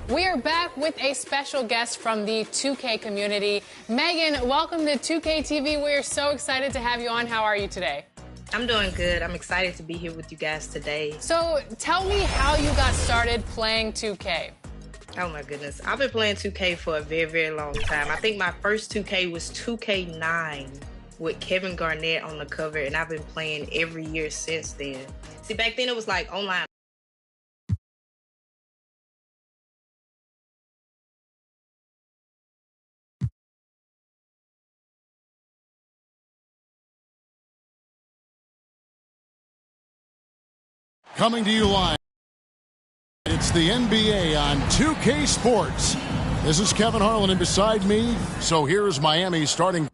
We are back with a special guest from the 2K community. Megan, welcome to 2K TV. We're so excited to have you on. How are you today? I'm doing good. I'm excited to be here with you guys today. So tell me how you got started playing 2K. Oh my goodness. I've been playing 2K for a very, very long time. I think my first 2K was 2K9 with Kevin Garnett on the cover, and I've been playing every year since then. See, back then it was like online. Coming to you live, it's the NBA on 2K Sports. This is Kevin Harlan, and beside me, so here's Miami starting.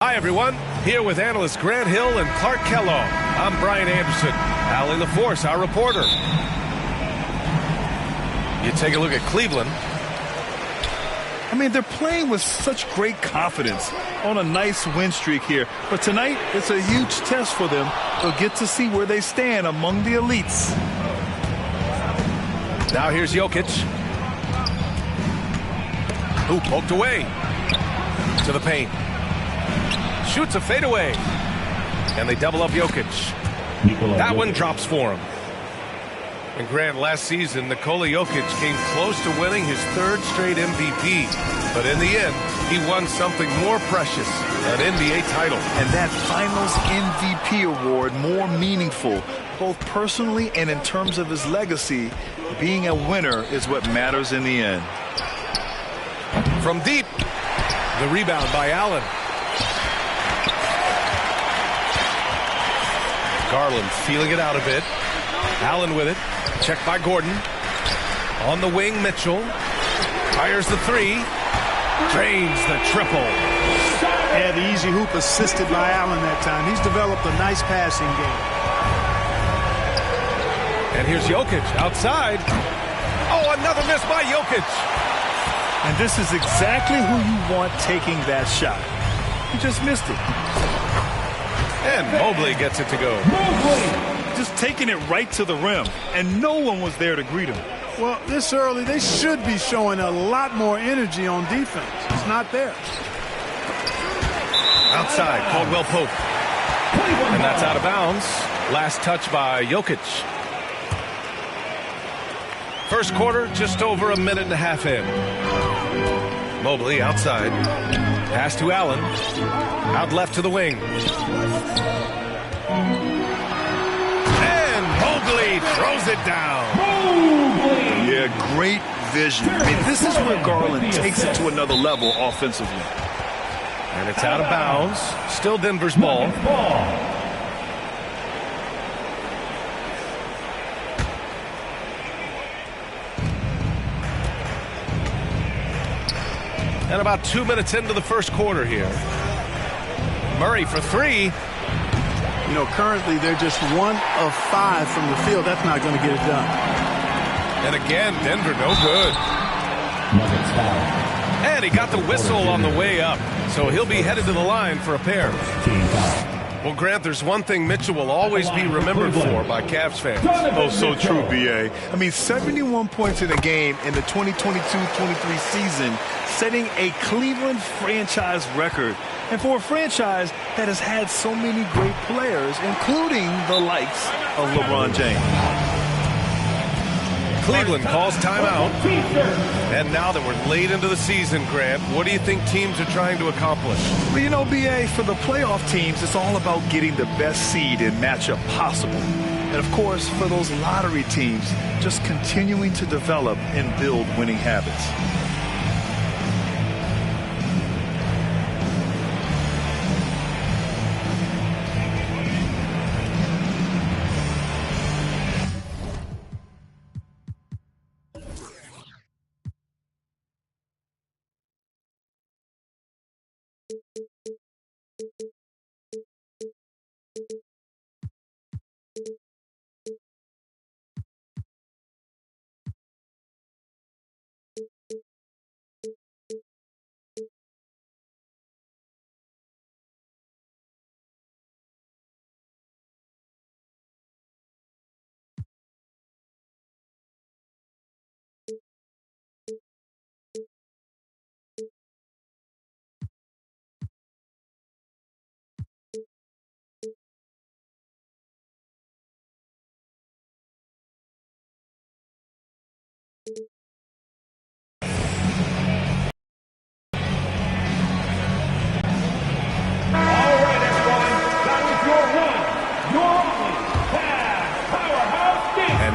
Hi, everyone. Here with analysts Grant Hill and Clark Kellogg. I'm Brian Anderson. Allie LaForce, our reporter. You take a look at Cleveland. I mean, they're playing with such great confidence on a nice win streak here. But tonight, it's a huge test for them. They'll get to see where they stand among the elites. Now here's Jokic. Who poked away to the paint. Shoots a fadeaway. And they double up Jokic. That one drops for him. And Grant, last season, Nikola Jokic came close to winning his third straight MVP. But in the end, he won something more precious, an NBA title. And that Finals MVP award more meaningful, both personally and in terms of his legacy. Being a winner is what matters in the end. From deep, the rebound by Allen. Garland feeling it out a bit. Allen with it. Checked by Gordon. On the wing, Mitchell. Fires the three. Drains the triple. Yeah, the easy hoop assisted by Allen that time. He's developed a nice passing game. And here's Jokic outside. Oh, another miss by Jokic. And this is exactly who you want taking that shot. He just missed it. And Mobley gets it to go. Just taking it right to the rim, and no one was there to greet him. Well, this early, they should be showing a lot more energy on defense. It's not there. Outside, Caldwell Pope. And that's out of bounds. Last touch by Jokic. First quarter, just over a minute and a half in. Mobley outside. Pass to Allen. Out left to the wing. And Mobley throws it down. Yeah, great vision. I mean, this is where Garland takes it to another level offensively. And it's out of bounds. Still Denver's ball. And about 2 minutes into the first quarter here. Murray for three. You know, currently they're just 1 of 5 from the field. That's not going to get it done. And again, Denver no good. And he got the whistle on the way up. So he'll be headed to the line for a pair. Well, Grant, there's one thing Mitchell will always be remembered for by Cavs fans. Oh, so true, B.A. I mean, 71 points in a game in the 2022-23 season, setting a Cleveland franchise record. And for a franchise that has had so many great players, including the likes of LeBron James. Cleveland calls timeout. And now that we're late into the season, Grant, what do you think teams are trying to accomplish? Well, you know, B.A., for the playoff teams, it's all about getting the best seed and matchup possible. And, of course, for those lottery teams, just continuing to develop and build winning habits.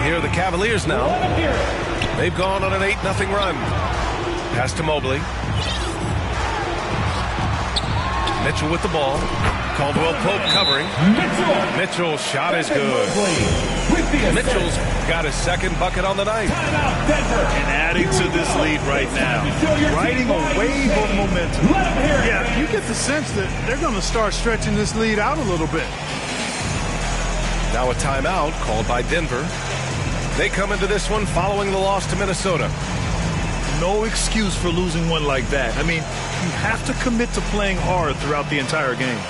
Here are the Cavaliers now. They've gone on an 8-0 run. Pass to Mobley. Mitchell with the ball. Caldwell Pope covering. Mitchell's shot is good. Mitchell's got his second bucket on the night. And adding to this lead right now. Riding a wave of momentum. Yeah, you get the sense that they're going to start stretching this lead out a little bit. Now a timeout called by Denver. They come into this one following the loss to Minnesota. No excuse for losing one like that. I mean, you have to commit to playing hard throughout the entire game.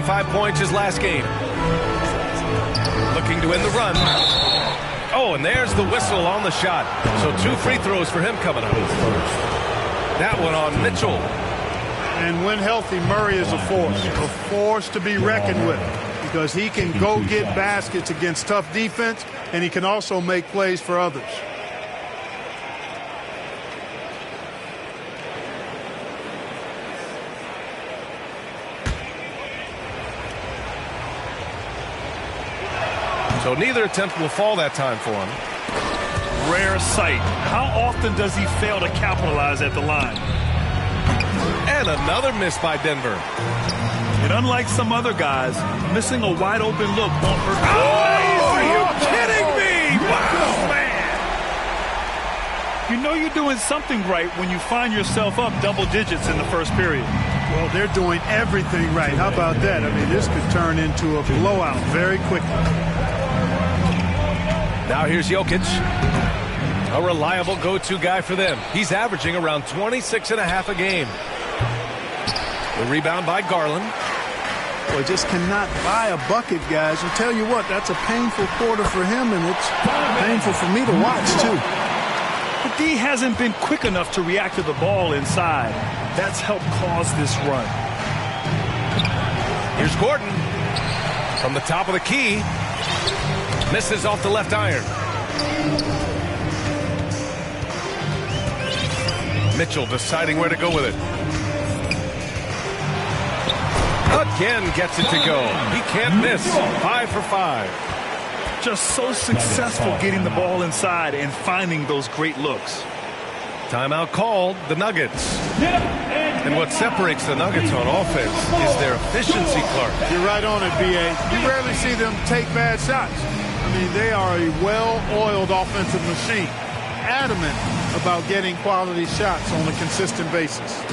25 points his last game. Looking to win the run. Oh, and there's the whistle on the shot. So 2 free throws for him coming up. That one on Mitchell. And when healthy, Murray is a force to be reckoned with, because he can go get baskets against tough defense, and he can also make plays for others. So neither attempt will fall that time for him. Rare sight. How often does he fail to capitalize at the line? And another miss by Denver. And unlike some other guys, missing a wide open look won't hurt. Oh, are you kidding me? Wow, man. You know you're doing something right when you find yourself up double digits in the first period. Well, they're doing everything right. How about that? I mean, this could turn into a blowout very quickly. Now here's Jokic. A reliable go-to guy for them. He's averaging around 26.5 a game. The rebound by Garland. Boy, just cannot buy a bucket, guys. And tell you what, that's a painful quarter for him, and it's painful for me to watch, too. But D hasn't been quick enough to react to the ball inside. That's helped cause this run. Here's Gordon. From the top of the key. Misses off the left iron. Mitchell deciding where to go with it. Again gets it to go. He can't miss. 5 for 5. Just so successful getting the ball inside and finding those great looks. Timeout called, the Nuggets. And what separates the Nuggets on offense is their efficiency, Clark. You're right on it, B.A. You rarely see them take bad shots. I mean, they are a well-oiled offensive machine, adamant about getting quality shots on a consistent basis.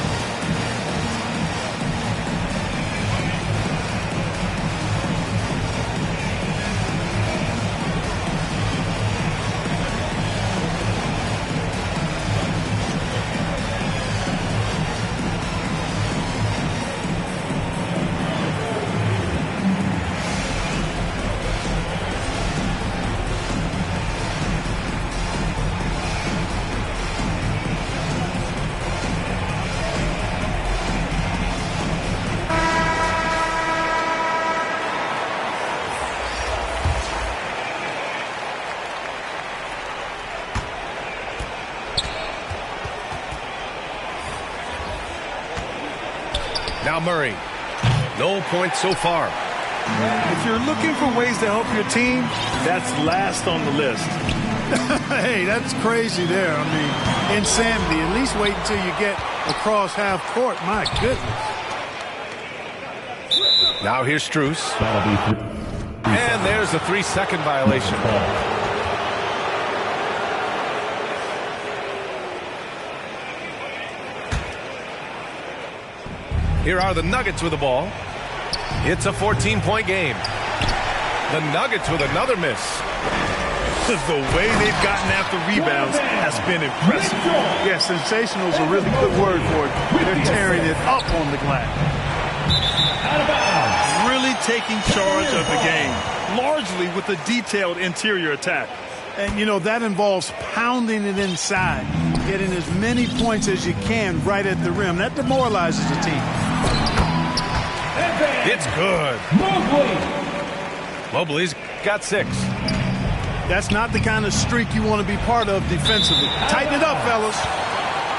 Now Murray. No points so far. If you're looking for ways to help your team, that's last on the list. Hey, that's crazy there. I mean, insanity. At least wait until you get across half court. My goodness. Now here's Strus. And there's a 3-second violation. Here are the Nuggets with the ball. It's a 14-point game. The Nuggets with another miss. The way they've gotten after rebounds has been impressive. Yeah, sensational is a really good word for it. They're tearing it up on the glass. Really taking charge of the game, largely with a detailed interior attack. And, you know, that involves pounding it inside, getting as many points as you can right at the rim. That demoralizes the team. It's good. Mobley's got 6. That's not the kind of streak you want to be part of defensively. Tighten it up, fellas.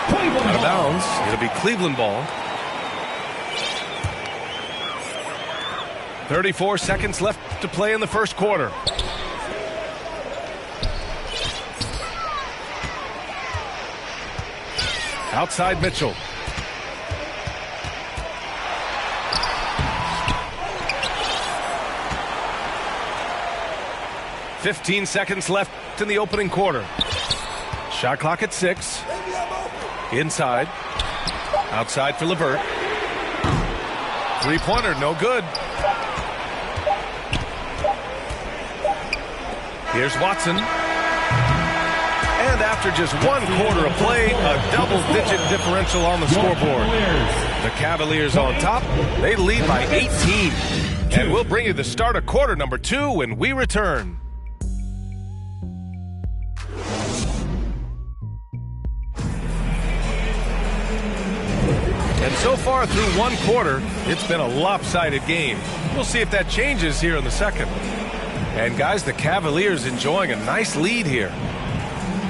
Out of bounds. It'll be Cleveland ball. 34 seconds left to play in the first quarter. Outside Mitchell. $15 seconds left in the opening quarter. Shot clock at 6. Inside. Outside for LeVert. Three-pointer, no good. Here's Watson. And after just 1 quarter of play, a double-digit differential on the scoreboard. The Cavaliers on top. They lead by 18. And we'll bring you the start of quarter number 2 when we return. And so far through 1 quarter, it's been a lopsided game. We'll see if that changes here in the second. And guys, the Cavaliers enjoying a nice lead here.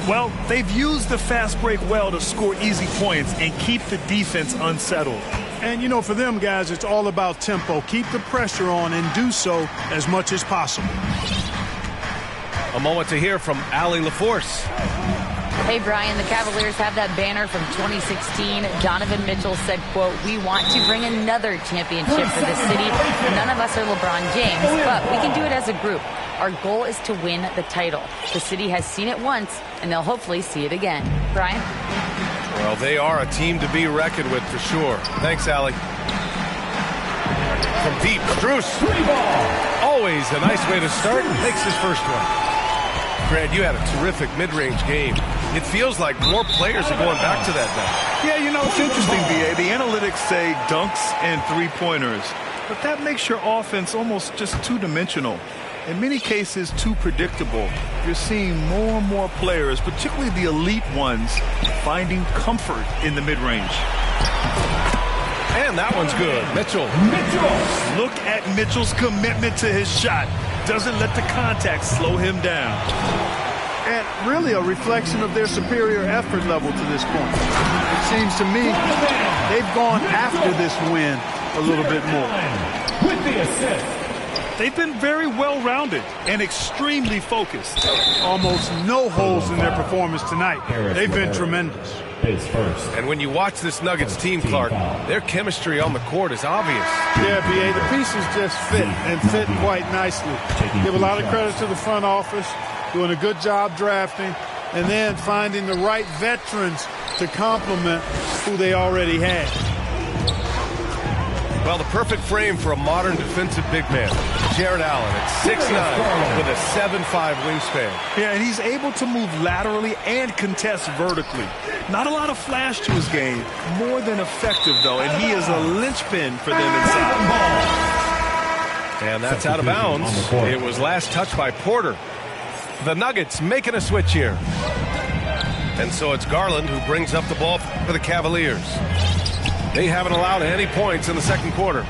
Well, they've used the fast break well to score easy points and keep the defense unsettled. And, you know, for them guys, it's all about tempo. Keep the pressure on and do so as much as possible. A moment to hear from Allie LaForce. Hey, Brian, the Cavaliers have that banner from 2016. Donovan Mitchell said, quote, "We want to bring another championship for the city. None of us are LeBron James, but we can do it as a group. Our goal is to win the title. The city has seen it once, and they'll hopefully see it again." Brian? Well, they are a team to be reckoned with for sure. Thanks, Allie. From deep, Strus. Always a nice way to start. Makes his first one. Grant, you had a terrific mid-range game. It feels like more players are going back to that now. Yeah, you know, it's interesting, B.A. The analytics say dunks and three-pointers, but that makes your offense almost just two-dimensional. In many cases, too predictable. You're seeing more and more players, particularly the elite ones, finding comfort in the mid-range. And that one's good. Mitchell. Look at Mitchell's commitment to his shot. Doesn't let the contact slow him down. And really a reflection of their superior effort level to this point. It seems to me they've gone after this win a little bit more. With the assist. They've been very well-rounded and extremely focused. Almost no holes in their performance tonight. They've been tremendous. And when you watch this Nuggets team, Clark, their chemistry on the court is obvious. Yeah, B.A., the pieces just fit and fit quite nicely. Give a lot of credit to the front office, doing a good job drafting, and then finding the right veterans to complement who they already had. Well, the perfect frame for a modern defensive big man. Jared Allen at 6'9" with a 7'5" wingspan. Yeah, and he's able to move laterally and contest vertically. Not a lot of flash to his game. More than effective, though, and he is a linchpin for them inside. And that's out of bounds. It was last touched by Porter. The Nuggets making a switch here. And so it's Garland who brings up the ball for the Cavaliers. They haven't allowed any points in the second quarter.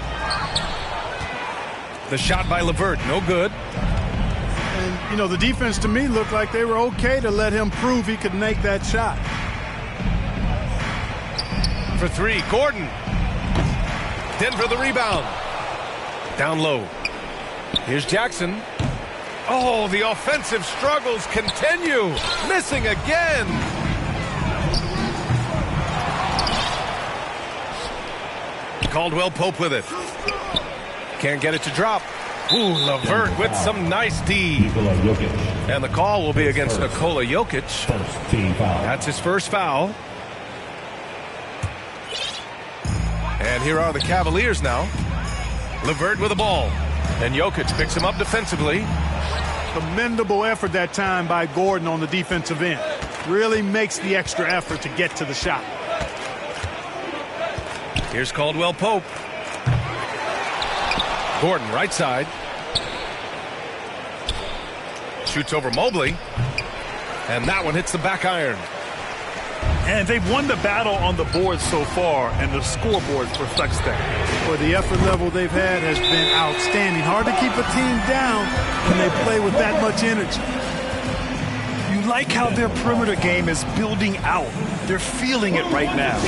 The shot by LeVert, no good. And, you know, the defense to me looked like they were okay to let him prove he could make that shot. For 3, Gordon. Denver the rebound. Down low. Here's Jackson. Oh, the offensive struggles continue. Missing again. Caldwell Pope with it. Can't get it to drop. Ooh, LeVert with some nice D. And the call will be against Nikola Jokic. That's his first foul. And here are the Cavaliers now. LeVert with the ball. And Jokic picks him up defensively. Commendable effort that time by Gordon on the defensive end. Really makes the extra effort to get to the shot. Here's Caldwell Pope. Gordon, right side. Shoots over Mobley. And that one hits the back iron. And they've won the battle on the board so far, and the scoreboard reflects that. Well, the effort level they've had has been outstanding. Hard to keep a team down when they play with that much energy. You like how their perimeter game is building out. They're feeling it right now.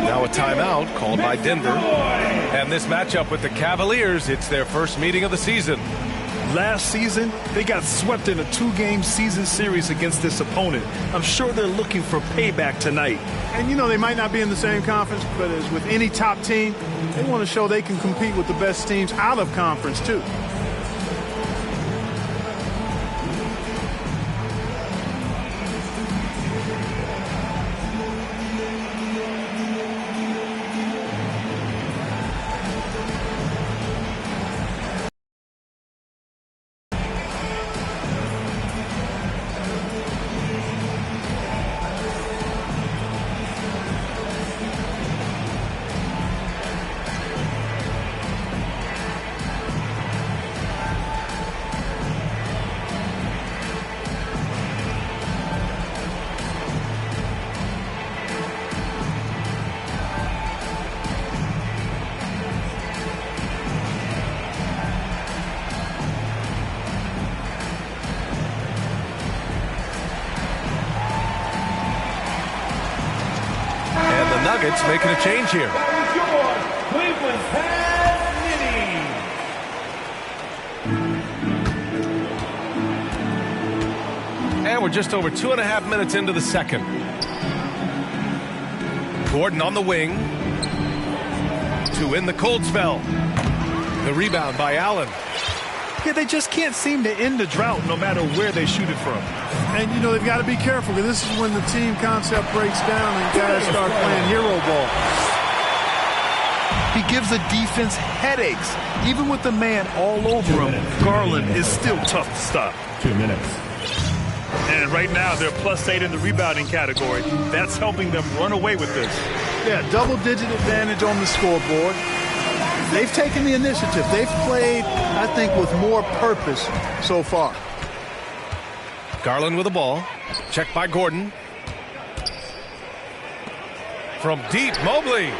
Now a timeout called by Denver. And this matchup with the Cavaliers, it's their first meeting of the season. Last season, they got swept in a 2-game season series against this opponent. I'm sure they're looking for payback tonight. And, you know, they might not be in the same conference, but as with any top team, they want to show they can compete with the best teams out of conference, too. Nuggets making a change here. Cleveland's has Nitty. And we're just over 2.5 minutes into the second. Gordon on the wing to win the cold spell. The rebound by Allen. Yeah, they just can't seem to end the drought no matter where they shoot it from. And, you know, they've got to be careful because this is when the team concept breaks down and guys start playing hero ball. He gives the defense headaches. Even with the man all over him, Garland is still tough to stop. 2 minutes. And right now, they're +8 in the rebounding category. That's helping them run away with this. Yeah, double-digit advantage on the scoreboard. They've taken the initiative. They've played, I think, with more purpose so far. Garland with the ball. Checked by Gordon. From deep, Mobley.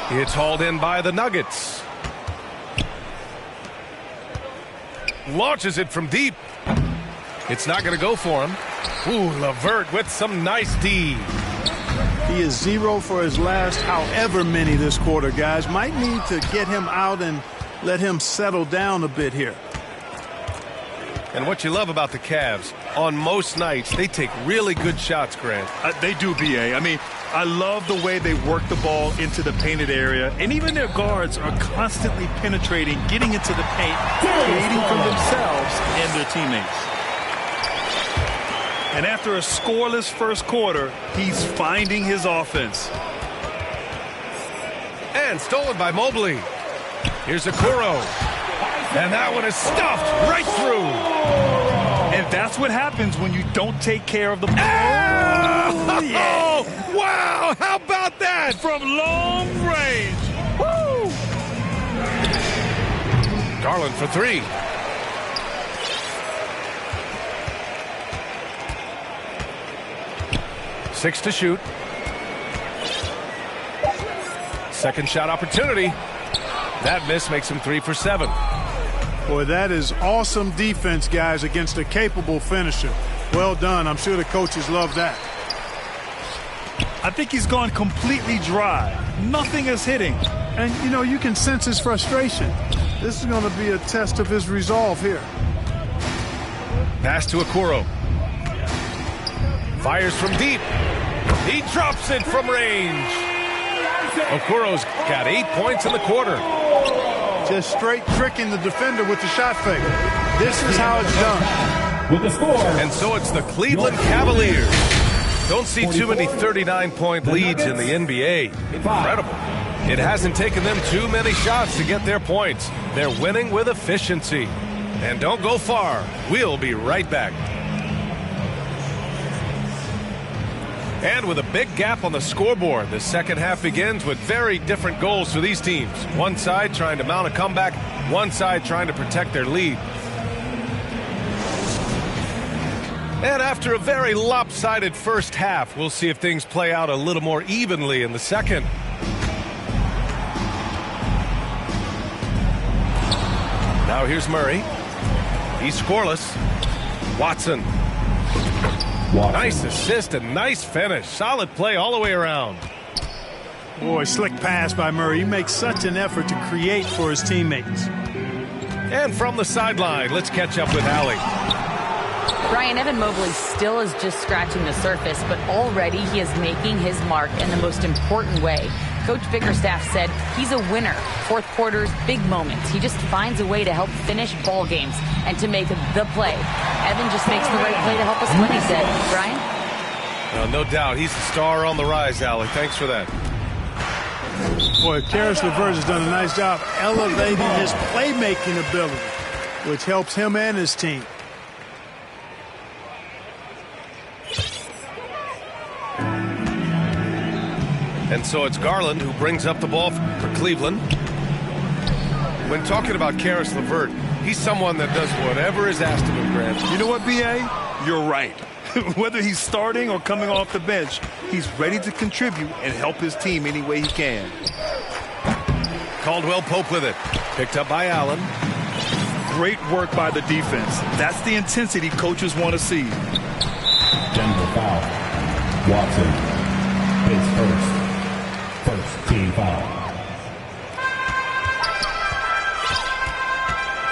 It's hauled in by the Nuggets. Launches it from deep. It's not going to go for him. Ooh, LeVert with some nice D. He is 0 for his last however many this quarter, guys. Might need to get him out and let him settle down a bit here. And what you love about the Cavs, on most nights, they take really good shots, Grant. They do, B.A. I mean, I love the way they work the ball into the painted area. And even their guards are constantly penetrating, getting into the paint, creating from themselves and their teammates. And after a scoreless first quarter, he's finding his offense. And stolen by Mobley. Here's Okoro. And that one is stuffed right through. And that's what happens when you don't take care of the ball. Oh, yeah. Wow, how about that? From long range. Woo! Garland for 3. Six to shoot. Second shot opportunity. That miss makes him 3 for 7. Boy, that is awesome defense, guys, against a capable finisher. Well done. I'm sure the coaches love that. I think he's gone completely dry. Nothing is hitting. And, you know, you can sense his frustration. This is going to be a test of his resolve here. Pass to Okoro. Fires from deep. He drops it from range. Okoro's got 8 points in the quarter. Just straight tricking the defender with the shot fake. This is how it's done. With the score. And so it's the Cleveland Cavaliers. Don't see too many 39-point leads in the NBA. Incredible. It hasn't taken them too many shots to get their points. They're winning with efficiency. And don't go far. We'll be right back. And with a big gap on the scoreboard, the second half begins with very different goals for these teams. One side trying to mount a comeback, one side trying to protect their lead. And after a very lopsided first half, we'll see if things play out a little more evenly in the second. Now here's Murray. He's scoreless. Watson. Nice assist and nice finish. Solid play all the way around. Boy, slick pass by Murray. He makes such an effort to create for his teammates. And from the sideline, let's catch up with Allie. Brian, Evan Mobley still is just scratching the surface, but already he is making his mark in the most important way. Coach Bickerstaff said he's a winner. Fourth quarters, big moments. He just finds a way to help finish ball games and to make the play. Evan just makes the right play to help us win, he said. Brian? No doubt. He's the star on the rise, Allie. Thanks for that. Boy, Karis LeVert has done a nice job elevating his playmaking ability, which helps him and his team. And so it's Garland who brings up the ball for Cleveland. When talking about Karis LeVert, he's someone that does whatever is asked of him, Grant. You know what, B.A.? You're right. Whether he's starting or coming off the bench, he's ready to contribute and help his team any way he can. Caldwell Pope with it. Picked up by Allen. Great work by the defense. That's the intensity coaches want to see. Denver foul. Watson. His first. Team foul.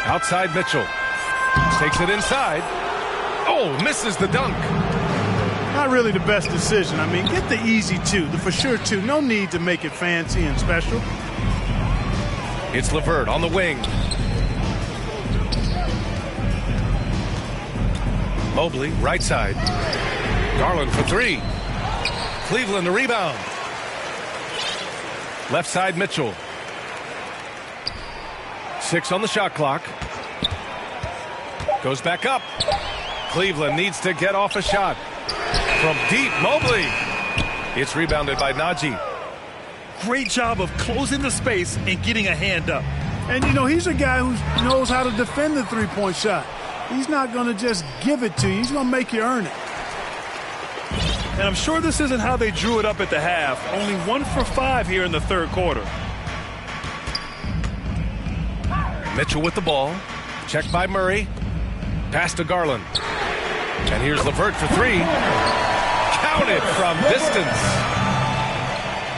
Outside Mitchell. Takes it inside. Oh, misses the dunk. Not really the best decision. I mean, get the easy two, the for sure two. No need to make it fancy and special. It's LeVert on the wing. Mobley, right side. Garland for three. Cleveland the rebound. Left side Mitchell. 6 on the shot clock. Goes back up. Cleveland needs to get off a shot. From deep, Mobley. It's rebounded by Najee. Great job of closing the space and getting a hand up. And, you know, he's a guy who knows how to defend the three-point shot. He's not going to just give it to you. He's going to make you earn it. And I'm sure this isn't how they drew it up at the half. Only 1 for 5 here in the third quarter. Mitchell with the ball. Checked by Murray. Pass to Garland. And here's LeVert for three. Counted from distance.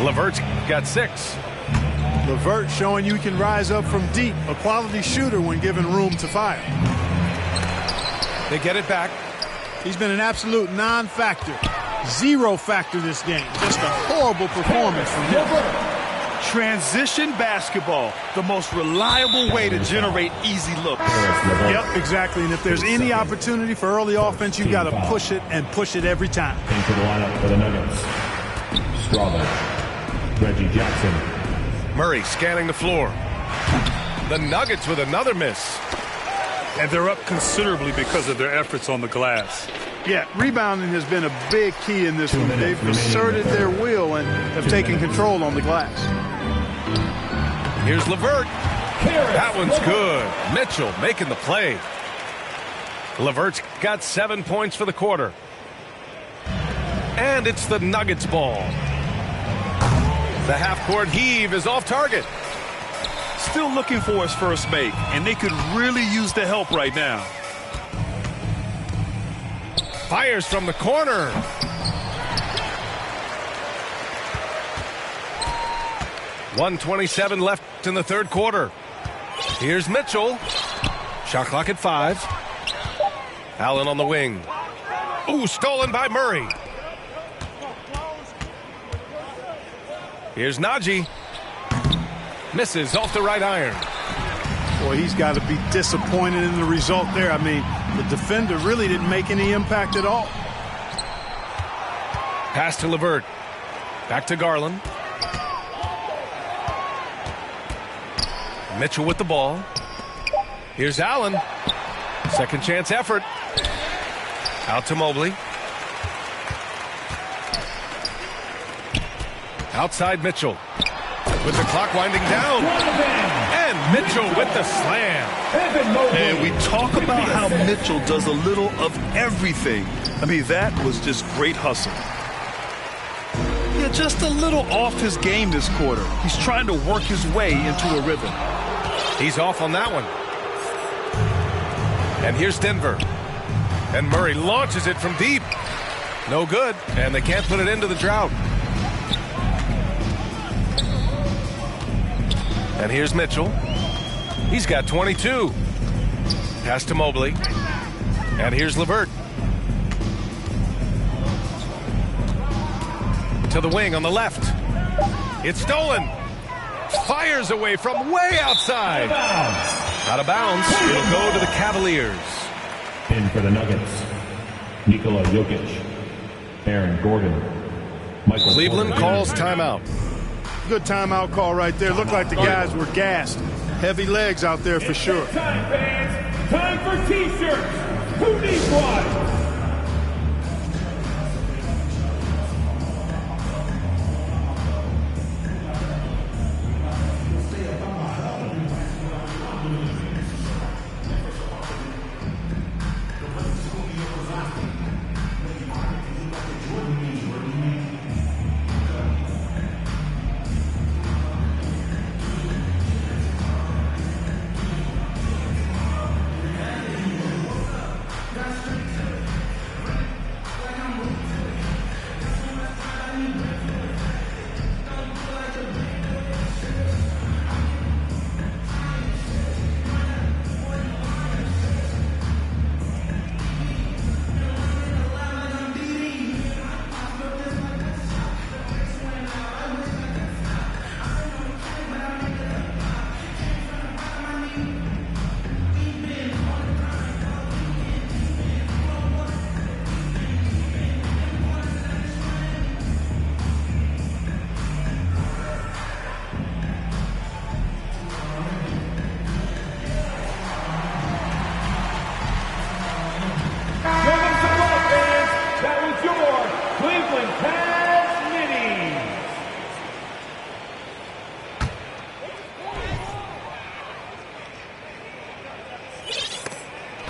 LeVert's got 6. LeVert showing you can rise up from deep. A quality shooter when given room to fire. They get it back. He's been an absolute non-factor. Zero factor this game. Just a horrible performance from him. Transition basketball, the most reliable way to generate easy looks. Yep, exactly. And if there's any opportunity for early offense, you've got to push it and push it every time. Into the lineup for the Nuggets. Strawberry. Reggie Jackson. Murray scanning the floor. The Nuggets with another miss. And they're up considerably because of their efforts on the glass. Yeah, rebounding has been a big key in this one. They've asserted their will and have taken control on the glass. Here's LeVert. That one's good. Mitchell making the play. LeVert's got 7 points for the quarter. And it's the Nuggets ball. The half-court heave is off target. Still looking for his first make, and they could really use the help right now. Fires from the corner. .127 left in the third quarter. Here's Mitchell. Shot clock at 5. Allen on the wing. Ooh, stolen by Murray. Here's Najee. Misses off the right iron. Boy, he's got to be disappointed in the result there. I mean, the defender really didn't make any impact at all. Pass to LeVert. Back to Garland. Mitchell with the ball. Here's Allen. Second chance effort. Out to Mobley. Outside Mitchell. With the clock winding down. And Mitchell with the slam. And we talk about how Mitchell does a little of everything. I mean, that was just great hustle. Yeah, just a little off his game this quarter. He's trying to work his way into a rhythm. He's off on that one. And here's Denver. And Murray launches it from deep. No good. And they can't put it into the drought. And here's Mitchell. He's got 22. Pass to Mobley. And here's LeVert. To the wing on the left. It's stolen. Fires away from way outside. Out of bounds. It'll go to the Cavaliers. In for the Nuggets. Nikola Jokic. Aaron Gordon. Michael Cleveland Porter calls timeout. Good timeout call right there. Looked like the guys were gassed. Heavy legs out there for sure. Time, fans. Time for T-shirts. Who needs one?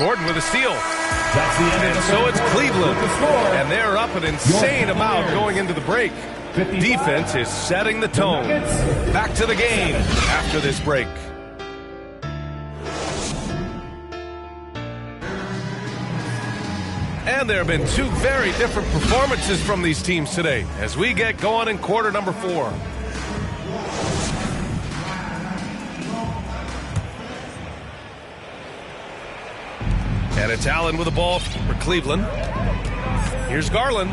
Gordon with a steal. And so it's Cleveland. And they're up an insane amount going into the break. Defense is setting the tone. Back to the game after this break. And there have been two very different performances from these teams today as we get going in quarter number 4. And it's Allen with the ball for Cleveland. Here's Garland.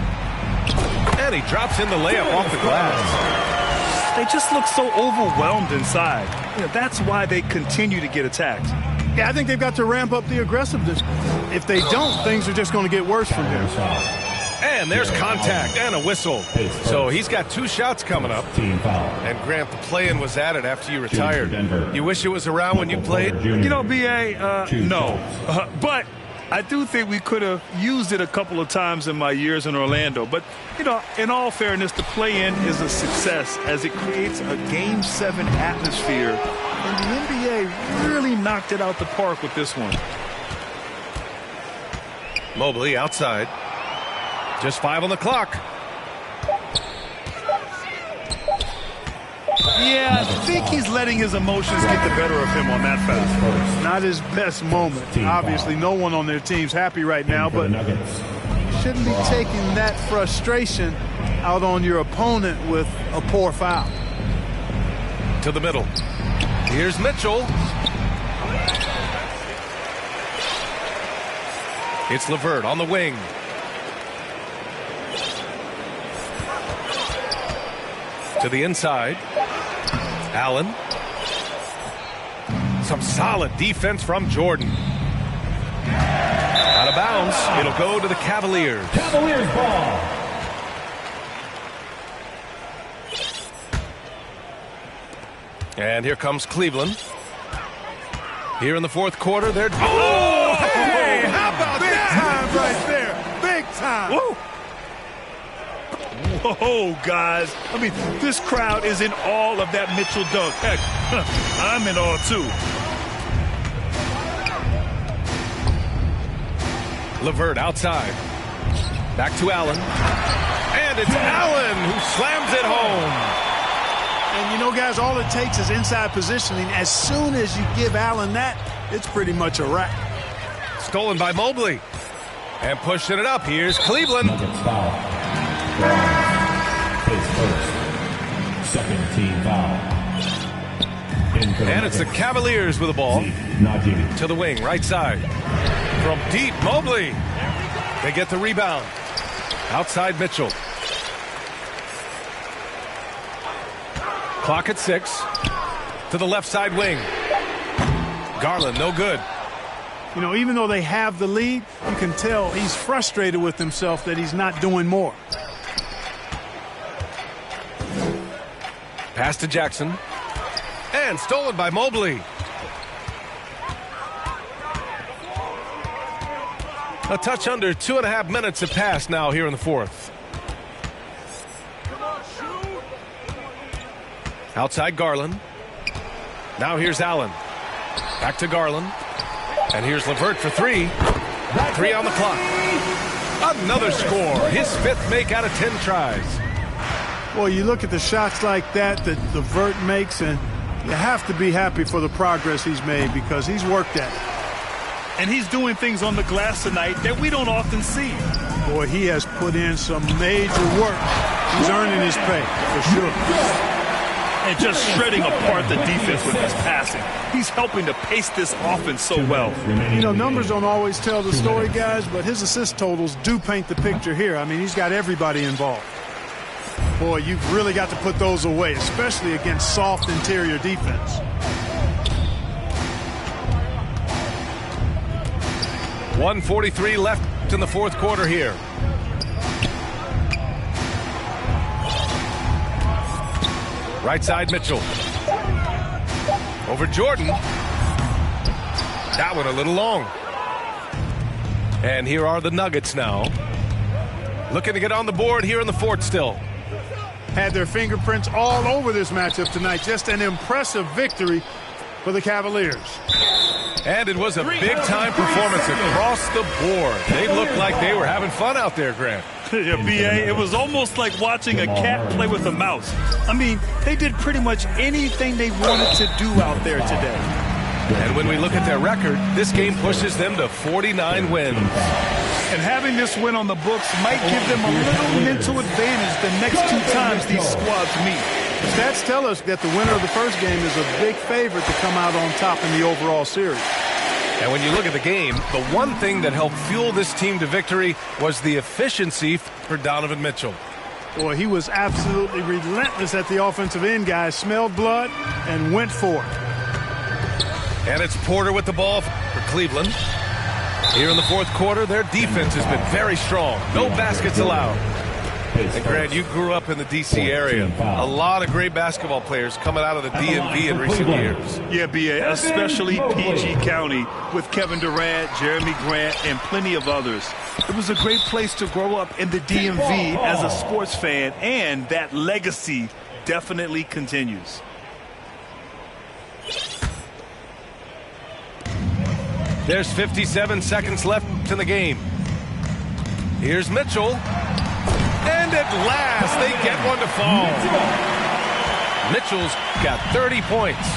And he drops in the layup off the glass. They just look so overwhelmed inside. That's why they continue to get attacked. Yeah, I think they've got to ramp up the aggressiveness. If they don't, things are just going to get worse from here. And there's contact and a whistle. So he's got 2 shots coming up. And Grant, the play-in was added after you retired. You wish it was around when you played? You know, B.A., no. But I do think we could have used it a couple of times in my years in Orlando. But, you know, in all fairness, the play-in is a success as it creates a Game 7 atmosphere. And the NBA really knocked it out the park with this one. Mobley outside. Just 5 on the clock. Yeah, I think he's letting his emotions get the better of him on that foul. Not his best moment. Obviously, no one on their team's happy right now, but you shouldn't be taking that frustration out on your opponent with a poor foul. To the middle. Here's Mitchell. It's LeVert on the wing. To the inside. Allen. Some solid defense from Jordan. Out of bounds. It'll go to the Cavaliers. Cavaliers ball. And here comes Cleveland. Here in the 4th quarter, they're... Oh, hey, how about that? Big time right there. Big time. Woo. Whoa, guys. I mean, this crowd is in awe of that Mitchell dunk. Heck, I'm in awe, too. LeVert outside. Back to Allen. And it's Allen who slams it home. And, you know, guys, all it takes is inside positioning. As soon as you give Allen that, it's pretty much a wrap. Stolen by Mobley. And pushing it up. Here's Cleveland. Nuggets foul. His first. Second team foul. And it's the Cavaliers with the ball. To the wing, right side. From deep, Mobley. They get the rebound. Outside Mitchell. Clock at 6. To the left side wing. Garland, no good. You know, even though they have the lead, you can tell he's frustrated with himself that he's not doing more. Pass to Jackson. And stolen by Mobley. A touch under 2.5 minutes have passed now here in the 4th. Outside Garland. Now here's Allen. Back to Garland. And here's LeVert for 3. 3 on the clock. Another score. His 5th make out of 10 tries. Well, you look at the shots like that LeVert makes, and you have to be happy for the progress he's made because he's worked at it. And he's doing things on the glass tonight that we don't often see. Boy, he has put in some major work. He's earning his pay, for sure. And just shredding apart the defense with his passing. He's helping to pace this offense so well. You know, numbers don't always tell the story, guys, but his assist totals do paint the picture here. I mean, he's got everybody involved. Boy, you've really got to put those away, especially against soft interior defense. 1:43 left in the fourth quarter here. Right side, Mitchell. Over Jordan. That one a little long. And here are the Nuggets now. Looking to get on the board here in the fourth still. Had their fingerprints all over this matchup tonight. Just an impressive victory for the Cavaliers. And it was a big-time performance across the board. They looked like they were having fun out there, Grant. Yeah, B.A., it was almost like watching a cat play with a mouse. I mean, they did pretty much anything they wanted to do out there today. And when we look at their record, this game pushes them to 49 wins. And having this win on the books might give them a little mental advantage the next two times these squads meet. Stats tell us that the winner of the first game is a big favorite to come out on top in the overall series. And when you look at the game, the one thing that helped fuel this team to victory was the efficiency for Donovan Mitchell. Boy, he was absolutely relentless at the offensive end, guys. Smelled blood and went for it. And it's Porter with the ball for Cleveland. Here in the fourth quarter, their defense has been very strong. No baskets allowed. And Grant, you grew up in the D.C. area. A lot of great basketball players coming out of the DMV in recent years. Yeah, B.A., especially PG County with Kevin Durant, Jeremy Grant, and plenty of others. It was a great place to grow up in the DMV as a sports fan, and that legacy definitely continues. There's 57 seconds left in the game. Here's Mitchell. And at last, they get one to fall. Mitchell's got 30 points.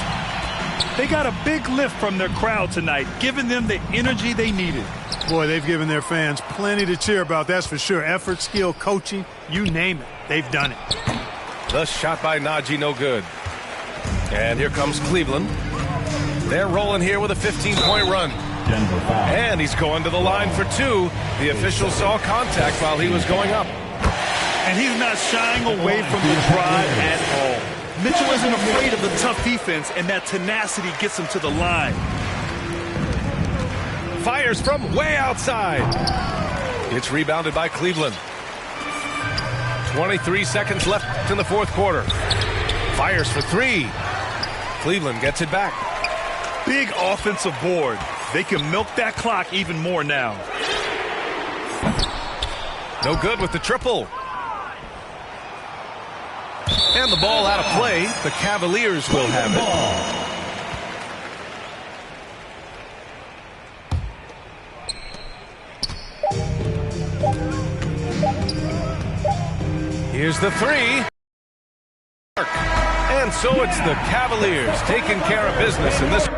They got a big lift from their crowd tonight, giving them the energy they needed. Boy, they've given their fans plenty to cheer about, that's for sure. Effort, skill, coaching, you name it. They've done it. The shot by Najee, no good. And here comes Cleveland. They're rolling here with a 15-point run. And he's going to the line for two. The official saw contact while he was going up. And he's not shying away from the drive at all. Mitchell isn't afraid of the tough defense, and that tenacity gets him to the line. Fires from way outside. It's rebounded by Cleveland. 23 seconds left in the fourth quarter. Fires for three. Cleveland gets it back. Big offensive board. They can milk that clock even more now. No good with the triple. And the ball out of play. The Cavaliers will have it. Here's the three. And so it's the Cavaliers taking care of business in this.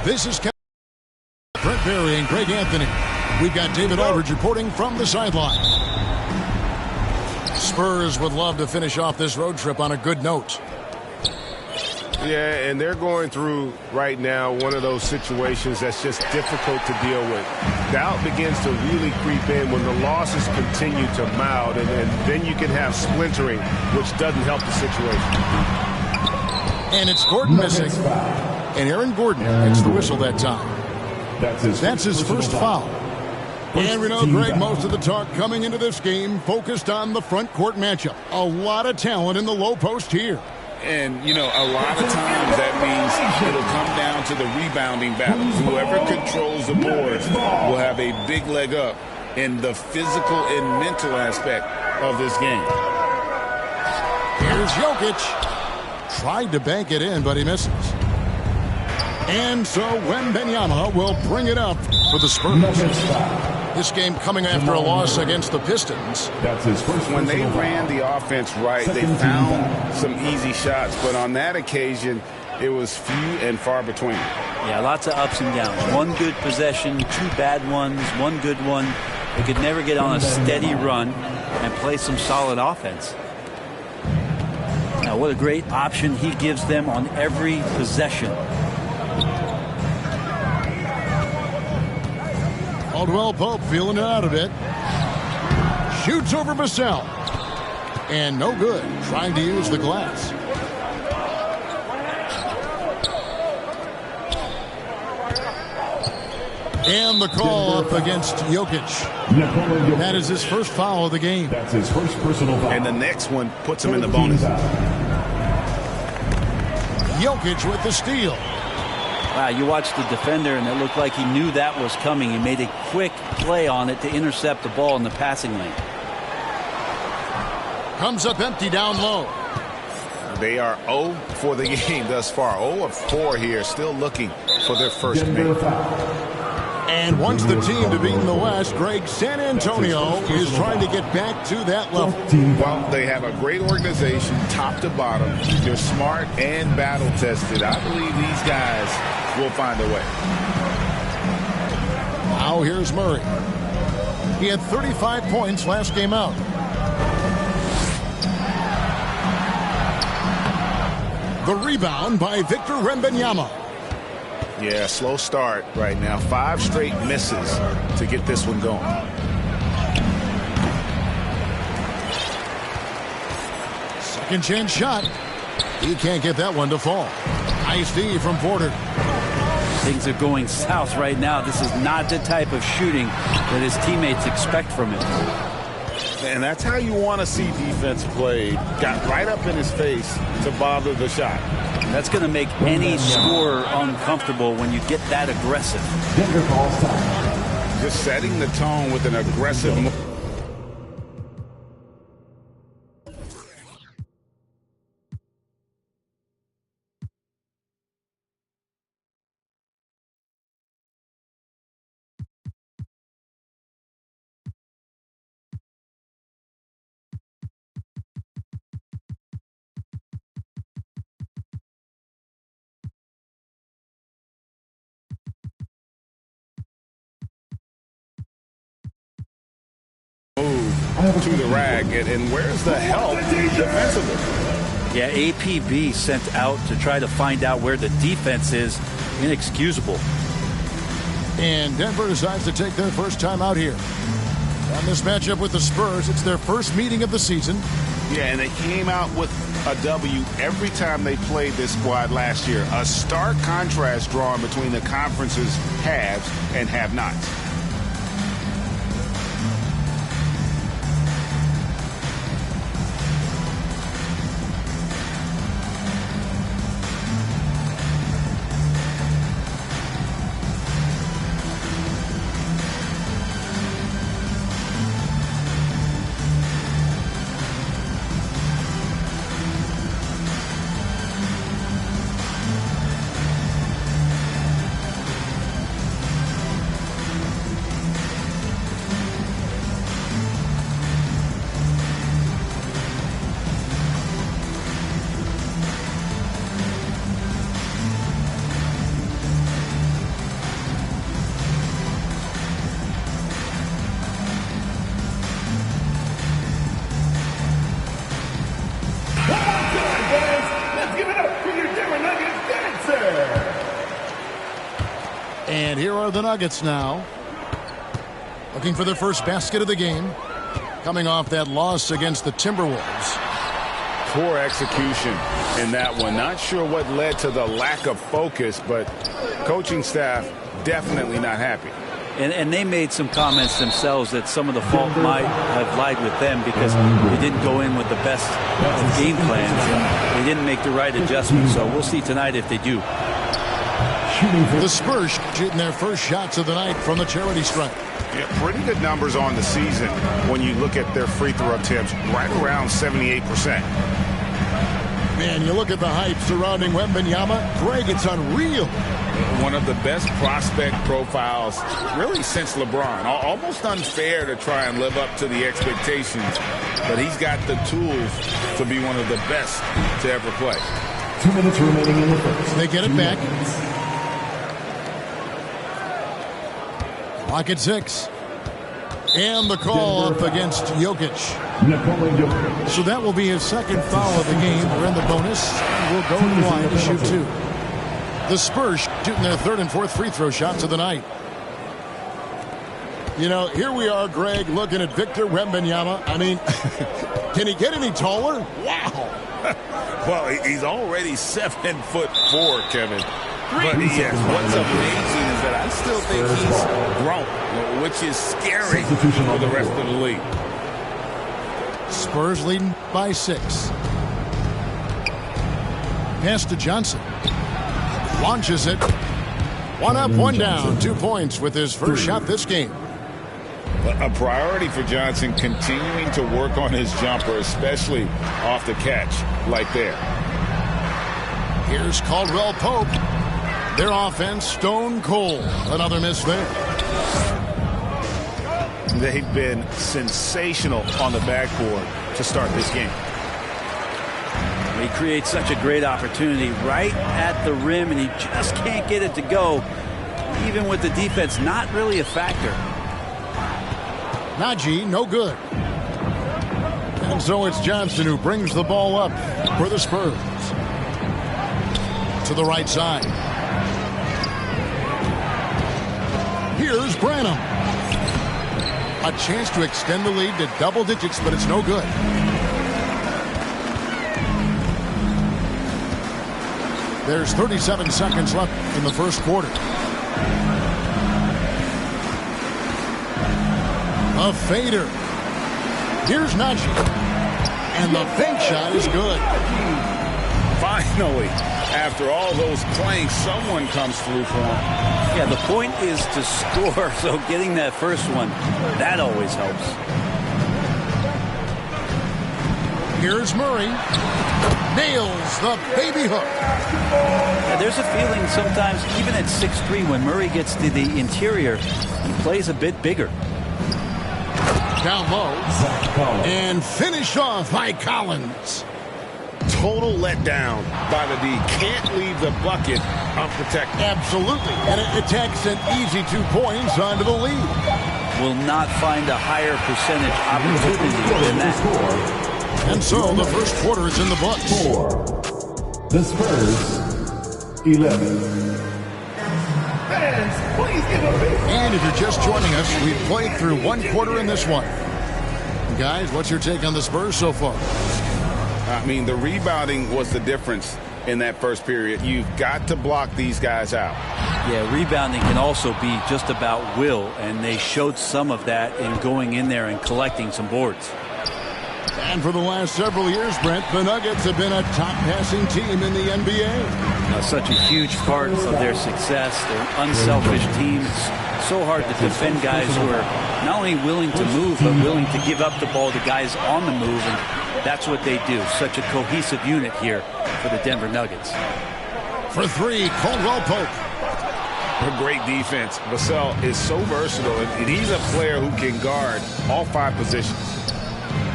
This is Brent Berry and Greg Anthony. We've got David Aldridge reporting from the sideline. Spurs would love to finish off this road trip on a good note. Yeah, and they're going through right now one of those situations that's just difficult to deal with. Doubt begins to really creep in when the losses continue to mount, and then you can have splintering, which doesn't help the situation. And it's Gordon missing. And Aaron Gordon gets the whistle that time. That's his first foul. And we know, Greg, most of the talk coming into this game focused on the front court matchup. A lot of talent in the low post here. And, you know, a lot of times that means it'll come down to the rebounding battle. Whoever controls the boards will have a big leg up in the physical and mental aspect of this game. Here's Jokic. Tried to bank it in, but he misses. And so Wembanyama will bring it up for the Spurs. This game coming after a loss against the Pistons. That's his first. When they ran the offense right, they found some easy shots, but on that occasion, it was few and far between. Yeah, lots of ups and downs. One good possession, two bad ones, one good one. They could never get on a steady run and play some solid offense. Now, what a great option he gives them on every possession. Caldwell Pope feeling it out a bit. Shoots over Vassell. And no good. Trying to use the glass. And the call up against Jokic. That is his first foul of the game. That's his first personal foul. And the next one puts him in the bonus. Jokic with the steal. Wow, you watched the defender, and it looked like he knew that was coming. He made a quick play on it to intercept the ball in the passing lane. Comes up empty down low. They are 0 for the game thus far. 0 of 4 here, still looking for their first win. And wants the team to beat in the West. Greg, San Antonio is trying to get back to that level. Well, they have a great organization, top to bottom. They're smart and battle-tested. I believe these guys will find a way. Now here's Murray. He had 35 points last game out. The rebound by Victor Wembanyama. Yeah, slow start right now. 5 straight misses to get this one going. Second chance shot. He can't get that one to fall. Nice D from Porter. Things are going south right now. This is not the type of shooting that his teammates expect from him. And that's how you want to see defense played. Got right up in his face to bother the shot. That's going to make any scorer uncomfortable when you get that aggressive. Just setting the tone with an aggressive move. To the rag, and where's the help defensively? Yeah, APB sent out to try to find out where the defense is. Inexcusable. And Denver decides to take their first time out here. On this matchup with the Spurs, it's their first meeting of the season. Yeah, and they came out with a W every time they played this squad last year. A stark contrast drawn between the conference's haves and have-nots. for the Nuggets now. Looking for their first basket of the game. Coming off that loss against the Timberwolves. Poor execution in that one. Not sure what led to the lack of focus, but coaching staff definitely not happy. And they made some comments themselves that some of the fault might have lied with them because they didn't go in with the best of game plans and they didn't make the right adjustments. So we'll see tonight if they do. The Spurs shooting their first shots of the night from the charity stripe. Yeah, pretty good numbers on the season when you look at their free throw attempts, right around 78%. Man, you look at the hype surrounding Wembanyama. Greg, it's unreal. One of the best prospect profiles really since LeBron. Almost unfair to try and live up to the expectations, but he's got the tools to be one of the best to ever play. 2 minutes remaining in the first. They get it back. Clock at 6. And the call up against Jokic. So that will be his second foul of the game. We're in the bonus. We'll go to the line to shoot 2. The Spurs shooting their third and fourth free throw shots of the night. You know, here we are, Greg, looking at Victor Wembanyama. I mean, can he get any taller? Wow. Well, he's already 7'4", Kevin. But yes, what's amazing is that I still think he's grown, which is scary for the rest of the league. Spurs leading by 6. Pass to Johnson. Launches it. 1 up, 1 down. 2 points with his first shot this game. A priority for Johnson, continuing to work on his jumper, especially off the catch like there. Here's Caldwell Pope. Their offense stone cold. Another miss there. They've been sensational on the backboard to start this game. He creates such a great opportunity right at the rim, and he just can't get it to go. Even with the defense not really a factor. Najee, no good. And so it's Johnson who brings the ball up for the Spurs. To the right side. Here's Branham. A chance to extend the lead to double digits, but it's no good. There's 37 seconds left in the first quarter. A fader. Here's Najee. And the fake shot is good. Finally, after all those planks, someone comes through for him. Yeah, the point is to score, so getting that first one, that always helps. Here's Murray. Nails the baby hook. Yeah, there's a feeling sometimes, even at 6'3", when Murray gets to the interior, he plays a bit bigger. Down low. And finished off by Collins. Total letdown by the D. Can't leave the bucket unprotected. Absolutely. And it takes an easy 2 points onto the lead. Will not find a higher percentage opportunity than that. And so the first quarter is in the books. 4. The Spurs, 11. And if you're just joining us, we've played through 1 quarter in this one. Guys, what's your take on the Spurs so far? I mean, the rebounding was the difference in that first period. You've got to block these guys out. Yeah, rebounding can also be just about will, and they showed some of that in going in there and collecting some boards. And for the last several years, Brent, the Nuggets have been a top passing team in the NBA. Such a huge part of their success. They're an unselfish team. It's so hard to defend guys who are not only willing to move, but willing to give up the ball to guys on the move, and that's what they do. Such a cohesive unit here for the Denver Nuggets. For 3, Caldwell Pope. A great defense. Vassell is so versatile, and he's a player who can guard all 5 positions.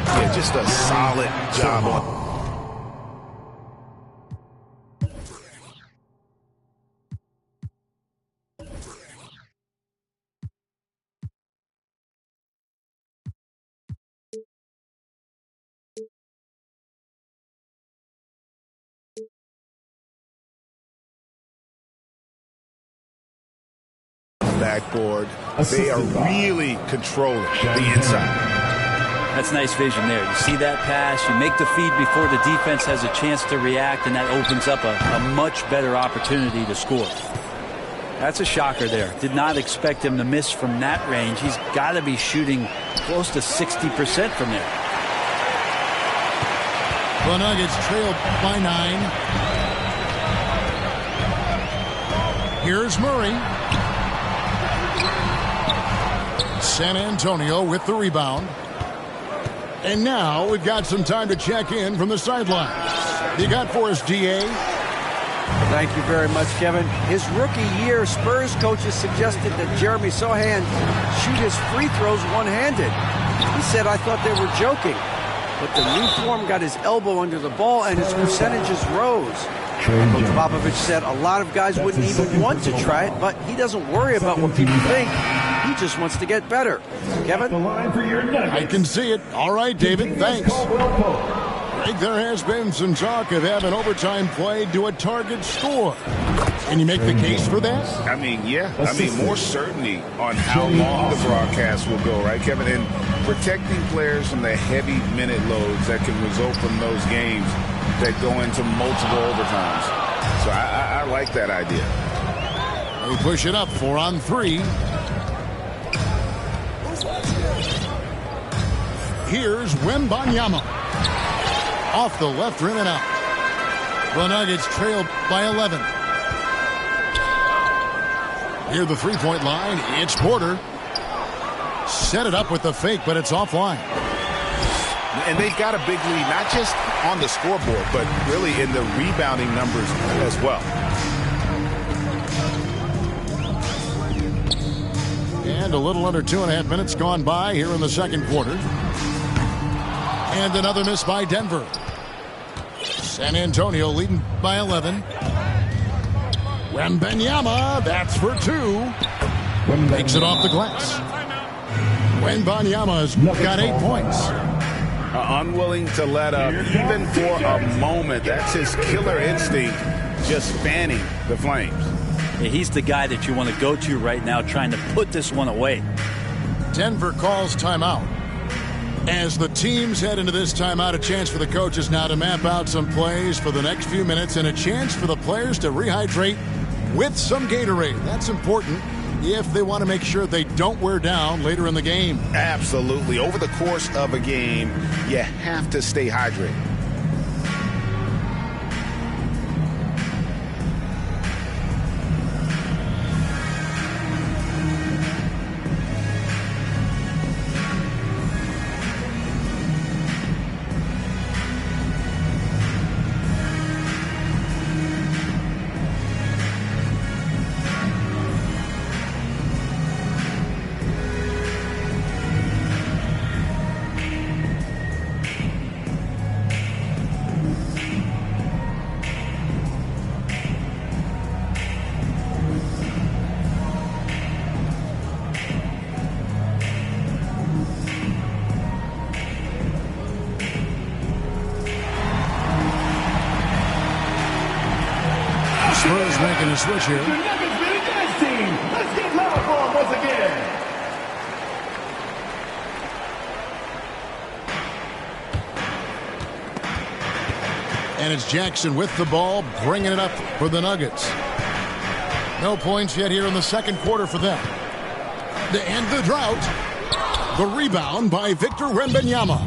Yeah, just a solid job on. backboard. They are really controlling the inside. That's nice vision there. You see that pass, you make the feed before the defense has a chance to react, and that opens up a much better opportunity to score. That's a shocker there. Did not expect him to miss from that range. He's got to be shooting close to 60% from there. The Nuggets trail by 9. Here's Murray. San Antonio with the rebound. And now we've got some time to check in from the sidelines. You got for us, DA? Thank you very much, Kevin. His rookie year, Spurs coaches suggested that Jeremy Sohan shoot his free throws one-handed. He said, I thought they were joking. But the new form got his elbow under the ball and his percentages rose. Coach Popovich said a lot of guys wouldn't even want to try it, but he doesn't worry about what people think. He just wants to get better. Kevin? I can see it. All right, David, thanks. Greg, there has been some talk of having overtime played to a target score. Can you make the case for that? I mean, yeah. I mean, more certainty on how long the broadcast will go, right, Kevin? And protecting players from the heavy minute loads that can result from those games that go into multiple overtimes. So I like that idea. They push it up 4 on 3. Here's Wembanyama. Off the left rim and out. The Nuggets trailed by 11. Near the three-point line, it's Porter. Set it up with the fake, but it's offline. And they've got a big lead, not just on the scoreboard, but really in the rebounding numbers as well. And a little under 2.5 minutes gone by here in the second quarter. And another miss by Denver. San Antonio leading by 11. Wembanyama, that's for 2. Makes it off the glass. Wembanyama's got 8 points. Unwilling to let up, even for a moment. That's his killer instinct, just fanning the flames. Yeah, he's the guy that you want to go to right now, trying to put this one away. Denver calls timeout. As the teams head into this timeout, a chance for the coaches now to map out some plays for the next few minutes and a chance for the players to rehydrate with some Gatorade. That's important if they want to make sure they don't wear down later in the game. Absolutely. Over the course of a game, you have to stay hydrated. Spurs making a switch here. The Nuggets winning dance team. Let's get loud for them once again. And it's Jackson with the ball, bringing it up for the Nuggets. No points yet here in the second quarter for them. To end the drought, the rebound by Victor Wembanyama.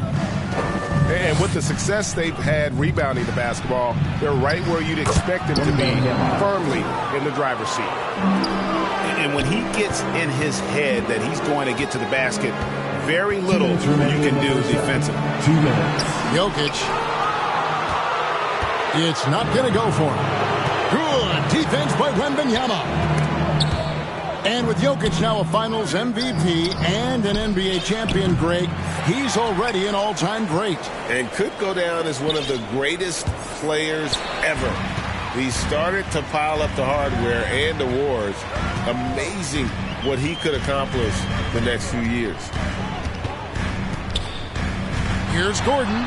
And with the success they've had rebounding the basketball, they're right where you'd expect them to be, firmly in the driver's seat. And when he gets in his head that he's going to get to the basket, very little you can do defensively. 2 minutes. Jokic. It's not going to go for him. Good defense by Wembanyama. And with Jokic now a Finals MVP and an NBA champion, Greg, he's already an all-time great. And could go down as one of the greatest players ever. He started to pile up the hardware and awards. Amazing what he could accomplish the next few years. Here's Gordon.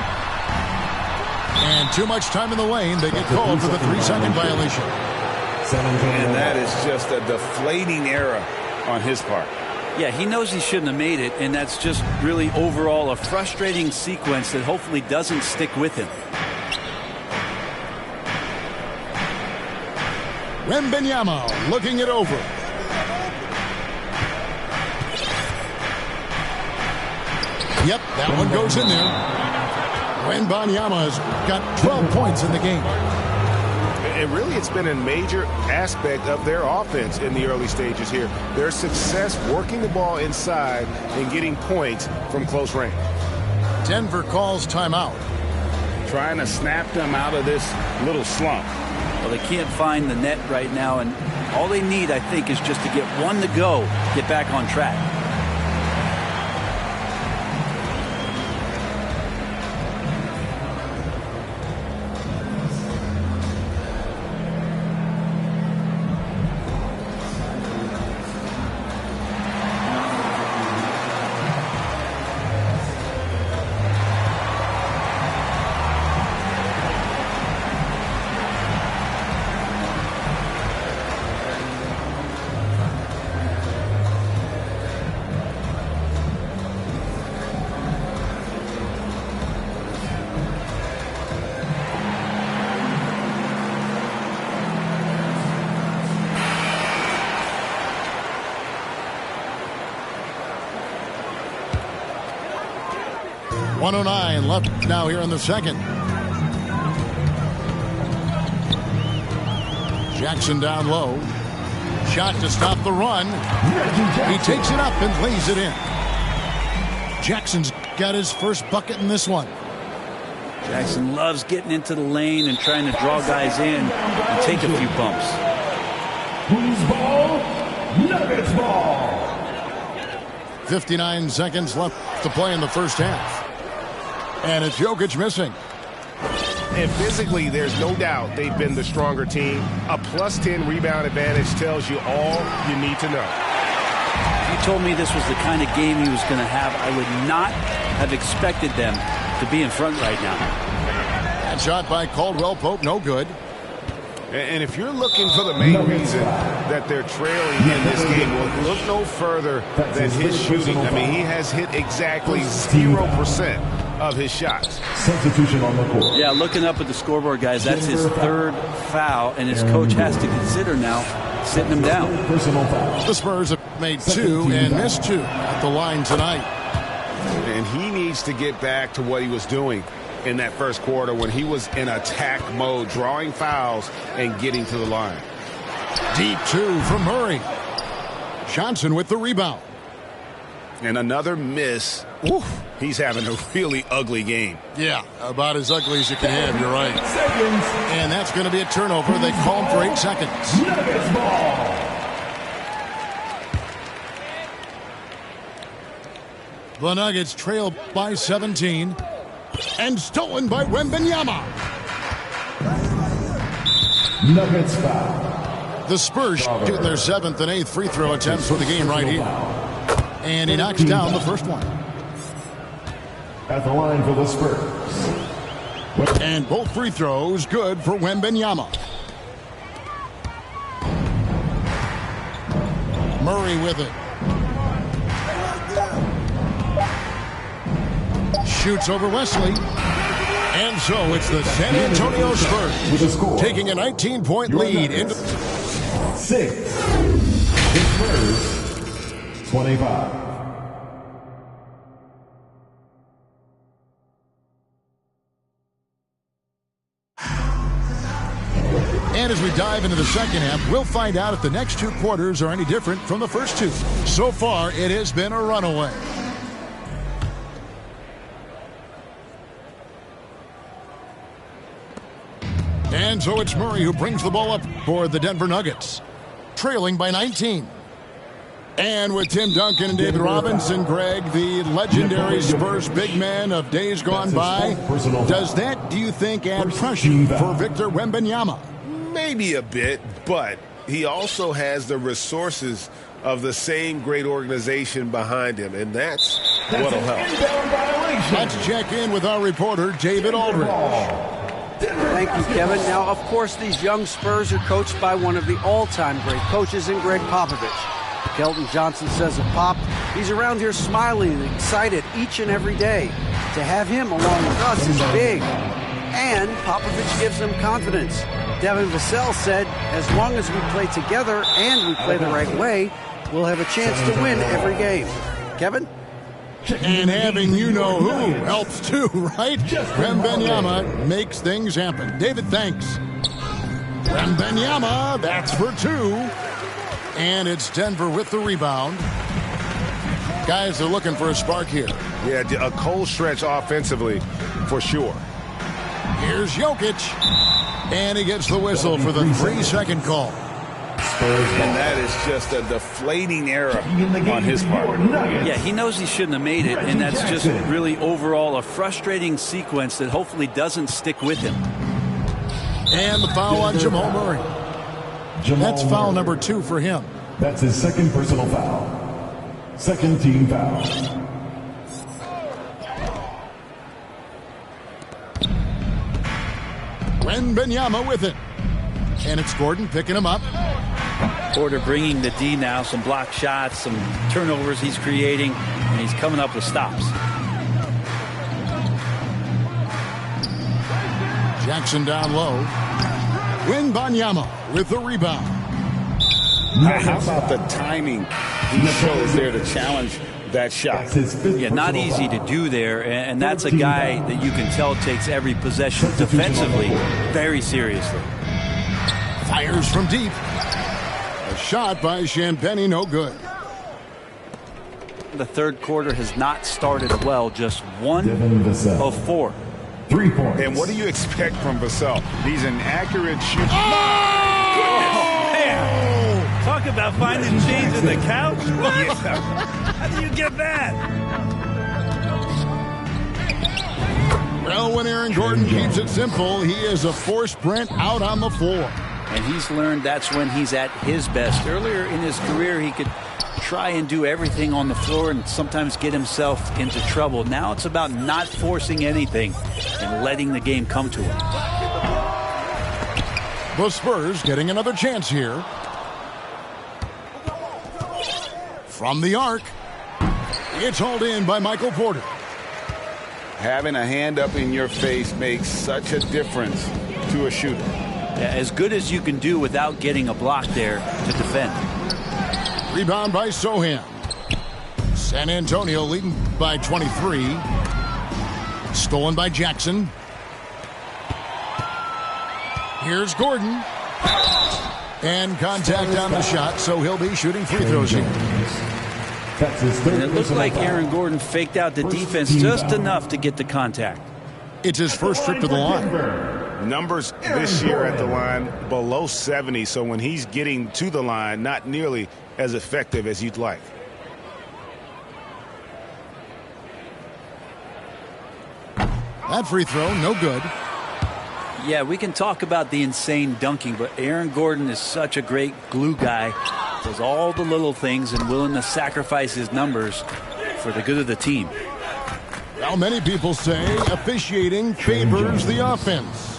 And too much time in the lane. They get called for the 3-second violation. And that is just a deflating era on his part. Yeah, he knows he shouldn't have made it, and that's just really overall a frustrating sequence that hopefully doesn't stick with him. Wembanyama looking it over. Yep, that one goes in there. Wembanyama's got 12 points in the game. And really, it's been a major aspect of their offense in the early stages here. Their success working the ball inside and getting points from close range. Denver calls timeout. Trying to snap them out of this little slump. Well, they can't find the net right now, and all they need, I think, is just to get one to go, get back on track. .109 left now here in the second. Jackson down low. Shot to stop the run. He takes it up and lays it in. Jackson's got his first bucket in this one. Jackson loves getting into the lane and trying to draw guys in and take a few bumps. Who's ball? Nuggets ball. 59 seconds left to play in the first half. And it's Jokic missing. And physically, there's no doubt they've been the stronger team. A +10 rebound advantage tells you all you need to know. If you told me this was the kind of game he was going to have, I would not have expected them to be in front right now. That shot by Caldwell Pope, no good. And if you're looking for the main reason that they're trailing in this game, well, look no further than his shooting. I mean, he has hit exactly 0% of his shots. Substitution on the court. Yeah, looking up at the scoreboard, guys, that's his third foul, and his coach has to consider now sitting him down. The Spurs have made two and missed two at the line tonight. And he needs to get back to what he was doing in that first quarter when he was in attack mode, drawing fouls and getting to the line. Deep two from Murray. Johnson with the rebound. And another miss. Oof, he's having a really ugly game. Yeah, about as ugly as you can have, you're right. And that's going to be a turnover. They call him for 8 seconds. Nuggets ball. The Nuggets trail by 17. And stolen by Wembanyama. Nuggets foul. The Spurs shooting their 7th and 8th free throw attempts for the game right here. And he knocks down the first one. At the line for the Spurs. And both free throws good for Wembanyama. Murray with it. Shoots over Wesley. And so it's the San Antonio Spurs taking a 19-point lead into 6. The Spurs 25. And as we dive into the second half, we'll find out if the next 2 quarters are any different from the first 2. So far, it has been a runaway. And so it's Murray who brings the ball up for the Denver Nuggets, trailing by 19. And with Tim Duncan and David Robinson, Greg, the legendary Spurs big man of days gone by, does that, do you think, add pressure for Victor Wembanyama? Maybe a bit, but he also has the resources of the same great organization behind him, and that's what'll help. Let's check in with our reporter, David Aldridge. Thank you, Kevin. Now, of course, these young Spurs are coached by one of the all-time great coaches in Greg Popovich. Keldon Johnson says of Pop, he's around here smiling and excited each and every day. To have him along with us is big. And Popovich gives them confidence. Devin Vassell said, as long as we play together and we play the right way, we'll have a chance to win every game. Kevin? And having you-know-who helps too, right? Wembanyama makes things happen. David, thanks. Wembanyama, that's for 2. And it's Denver with the rebound. Guys are looking for a spark here. Yeah, a cold stretch offensively, for sure. Here's Jokic. And he gets the whistle for the 3-second call. And that is just a deflating error on his part. Yeah, he knows he shouldn't have made it, and that's just really overall a frustrating sequence that hopefully doesn't stick with him. And the foul on Jamal Murray. That's foul number 2 for him. That's his second personal foul. Second team foul. Wembanyama with it. And it's Gordon picking him up. Porter bringing the D now, some block shots, some turnovers he's creating, and he's coming up with stops. Jackson down low. Wembanyama with the rebound. How about the timing he shows there to challenge that shot? Yeah, not easy to do there, and that's a guy that you can tell takes every possession defensively very seriously. Fires from deep. A shot by Champagnie, no good. The third quarter has not started well, just 1 of 4. 3 points. And what do you expect from Vassell? He's an accurate shooter. Man. Talk about finding change in the couch. How do you get that? Well, when Aaron Gordon keeps it simple, he is a force sprint out on the floor. And he's learned that's when he's at his best. Earlier in his career, he could try and do everything on the floor and sometimes get himself into trouble. Now it's about not forcing anything and letting the game come to him. The Spurs getting another chance here. From the arc, it's hauled in by Michael Porter. Having a hand up in your face makes such a difference to a shooter. Yeah, as good as you can do without getting a block there to defend. Rebound by Sohan. San Antonio leading by 23. Stolen by Jackson. Here's Gordon. And contact on the shot, so he'll be shooting free throws here. And it looked like Aaron Gordon faked out the defense just enough to get the contact. It's his first trip to the line. Numbers this year at the line below 70, so when he's getting to the line, not nearly as effective as you'd like. That free throw, no good. Yeah, we can talk about the insane dunking, but Aaron Gordon is such a great glue guy. Does all the little things and willing to sacrifice his numbers for the good of the team. Well, many people say officiating favors the offense.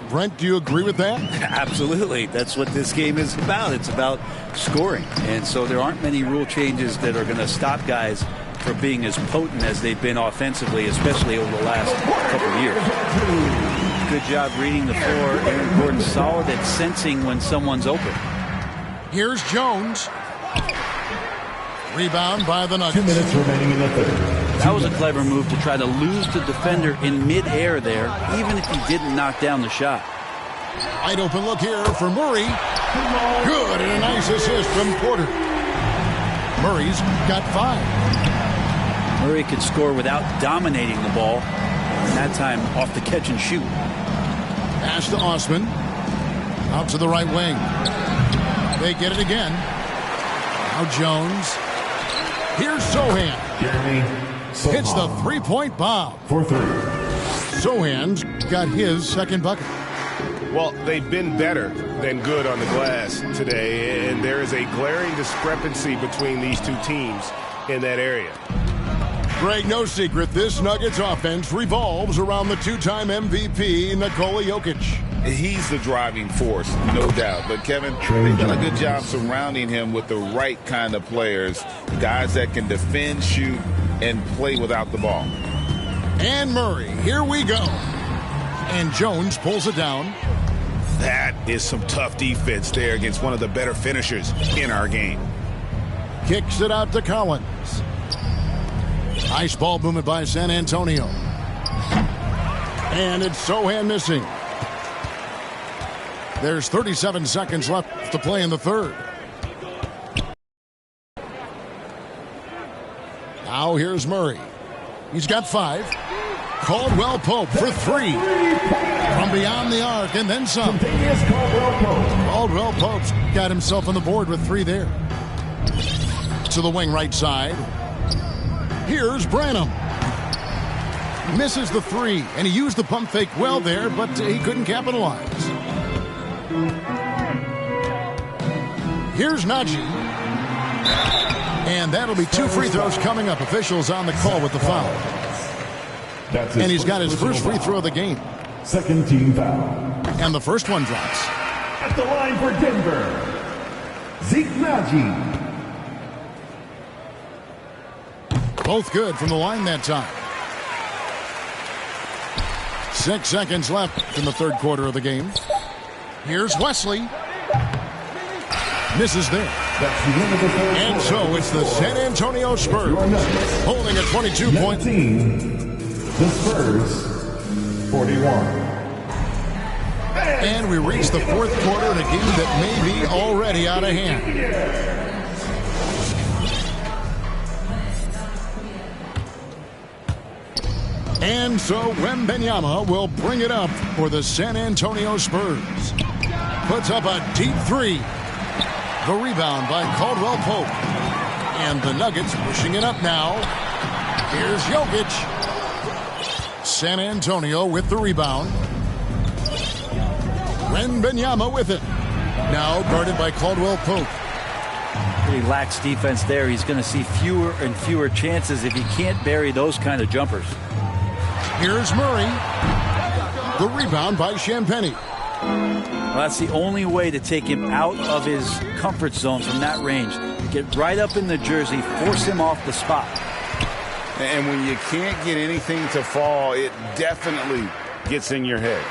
Brent, do you agree with that? Absolutely. That's what this game is about. It's about scoring. And so there aren't many rule changes that are going to stop guys from being as potent as they've been offensively, especially over the last couple of years. Good job reading the floor. Aaron Gordon solid at sensing when someone's open. Here's Jones. Rebound by the Nuggets. 2 minutes remaining in the third. That was a clever move to try to lose the defender in midair there, even if he didn't knock down the shot. Wide open look here for Murray. Good, and a nice assist from Porter. Murray's got 5. Murray could score without dominating the ball. And that time off the catch and shoot. Pass to Osman. Out to the right wing. They get it again. Now Jones. Here's Sohan. Hits the three-point bomb. For 3. Sohan's got his second bucket. Well, they've been better than good on the glass today, and there is a glaring discrepancy between these two teams in that area. Greg, no secret, this Nuggets offense revolves around the two-time MVP, Nikola Jokic. He's the driving force, no doubt. But, Kevin, they've done a good job surrounding him with the right kind of players, guys that can defend, shoot, and play without the ball. And Murray, here we go. And Jones pulls it down. That is some tough defense there against one of the better finishers in our game. Kicks it out to Collins. Nice ball movement by San Antonio. And it's Sohan missing. There's 37 seconds left to play in the third. Now here's Murray. He's got 5. Caldwell Pope for 3. From beyond the arc and then some. Caldwell Pope's got himself on the board with 3 there. To the wing right side. Here's Branham. Misses the 3, and he used the pump fake well there, but he couldn't capitalize. Here's Najee. And that'll be 2 free throws coming up. Officials on the call with the foul. And he's got his first free throw of the game. Second team foul. And the first one drops. At the line for Denver, Zeke Najee. Both good from the line that time. 6 seconds left in the third quarter of the game. Here's Wesley. Misses there. And so it's the San Antonio Spurs holding a 22-point. The Spurs, 41. And we reach the fourth quarter of a game that may be already out of hand. And so Wembanyama will bring it up for the San Antonio Spurs. Puts up a deep 3. The rebound by Caldwell Pope. And the Nuggets pushing it up now. Here's Jokic. San Antonio with the rebound. Wembanyama with it. Now guarded by Caldwell Pope. He lacks defense there. He's going to see fewer and fewer chances if he can't bury those kind of jumpers. Here's Murray. The rebound by Champagnie. Well, that's the only way to take him out of his comfort zone from that range. Get right up in the jersey, force him off the spot. And when you can't get anything to fall, it definitely gets in your head.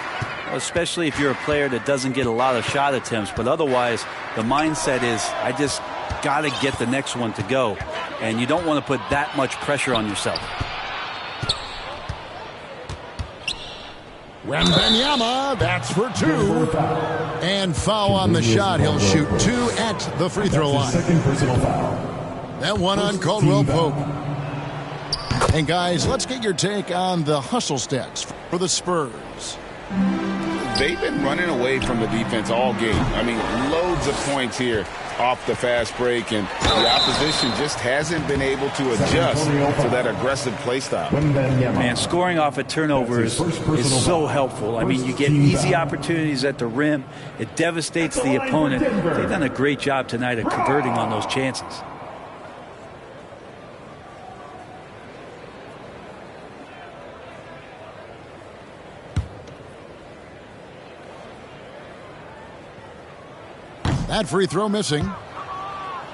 Well, especially if you're a player that doesn't get a lot of shot attempts. But otherwise, the mindset is, I just got to get the next one to go. And you don't want to put that much pressure on yourself. Wembanyama, that's for 2. And foul on the shot. He'll shoot 2 at the free throw line. Second personal foul. That one on Caldwell Pope. And guys, let's get your take on the hustle stats for the Spurs. They've been running away from the defense all game. I mean, loads of points here off the fast break, and the opposition just hasn't been able to adjust to that aggressive play style. Man, scoring off of turnovers is so helpful. I mean, you get easy opportunities at the rim. It devastates the opponent. They've done a great job tonight of converting on those chances. That free throw missing.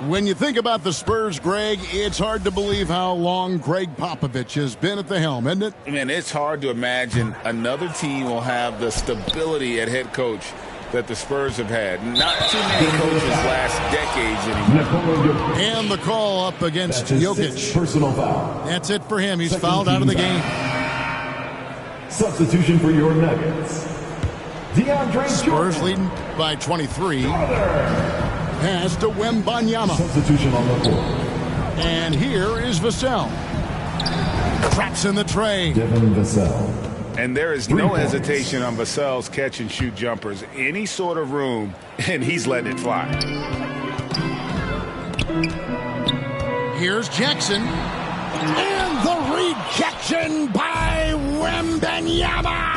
When you think about the Spurs, Greg, it's hard to believe how long Greg Popovich has been at the helm, isn't it? Man, it's hard to imagine another team will have the stability at head coach that the Spurs have had. Not too many coaches last decades anymore. And the call up against Jokic. Personal foul. That's it for him. He's fouled out of the game. Substitution for your Nuggets. DeAndre Spurs leading by 23. Pass to Wembanyama. Substitution on the floor. And here is Vassell. Traps in the tray. Devin Vassell. And there is no hesitation on Vassell's catch and shoot jumpers. Any sort of room, and he's letting it fly. Here's Jackson. And the rejection by Wembanyama.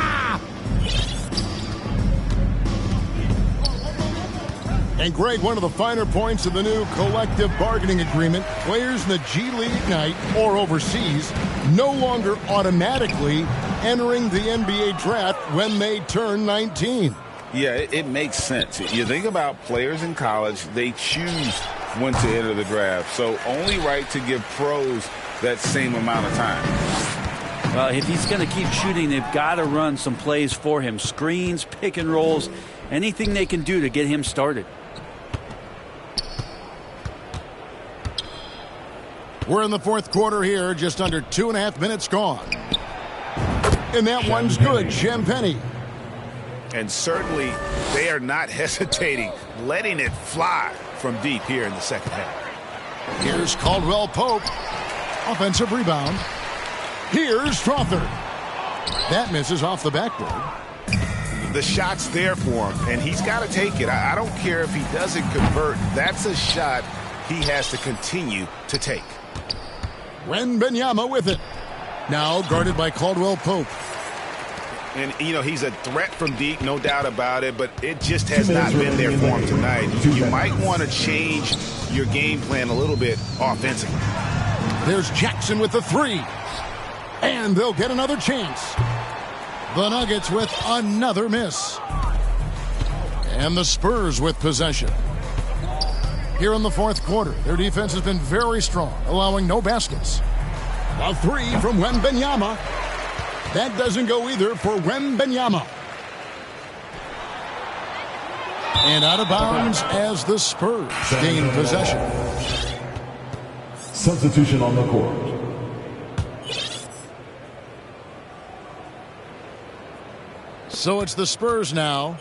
And Greg, one of the finer points of the new collective bargaining agreement, players in the G League Ignite or overseas no longer automatically entering the NBA draft when they turn 19. Yeah, it makes sense. You think about players in college, they choose when to enter the draft. So only right to give pros that same amount of time. Well, if he's going to keep shooting, they've got to run some plays for him. Screens, pick and rolls, anything they can do to get him started. We're in the fourth quarter here, just under 2.5 minutes gone. And that one's good, Champagnie. And certainly they are not hesitating, letting it fly from deep here in the second half. Here's Caldwell Pope. Offensive rebound. Here's Strawther. That misses off the backboard. The shot's there for him, and he's got to take it. I don't care if he doesn't convert. That's a shot he has to continue to take. Wembanyama with it. Now guarded by Caldwell Pope. And, you know, he's a threat from deep, no doubt about it, but it just has not been there for him tonight. You might want to change your game plan a little bit offensively. There's Jackson with the three. And they'll get another chance. The Nuggets with another miss. And the Spurs with possession. Here in the fourth quarter, their defense has been very strong, allowing no baskets. A three from Wembanyama. That doesn't go either for Wembanyama. And out of bounds as the Spurs gain possession. Substitution on the court. So it's the Spurs now.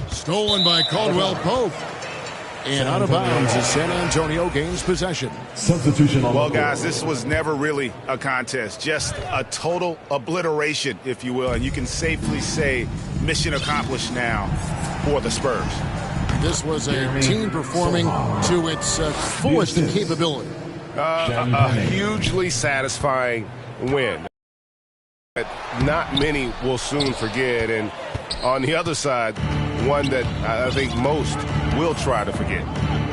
Stolen by Caldwell Pope. And out of bounds as San Antonio gains possession. Substitution on the Well, court. guys, this was never really a contest. Just a total obliteration, if you will. And you can safely say mission accomplished now for the Spurs. This was a team performing to its fullest capability. A hugely satisfying win that not many will soon forget. And on the other side, one that I think most will try to forget.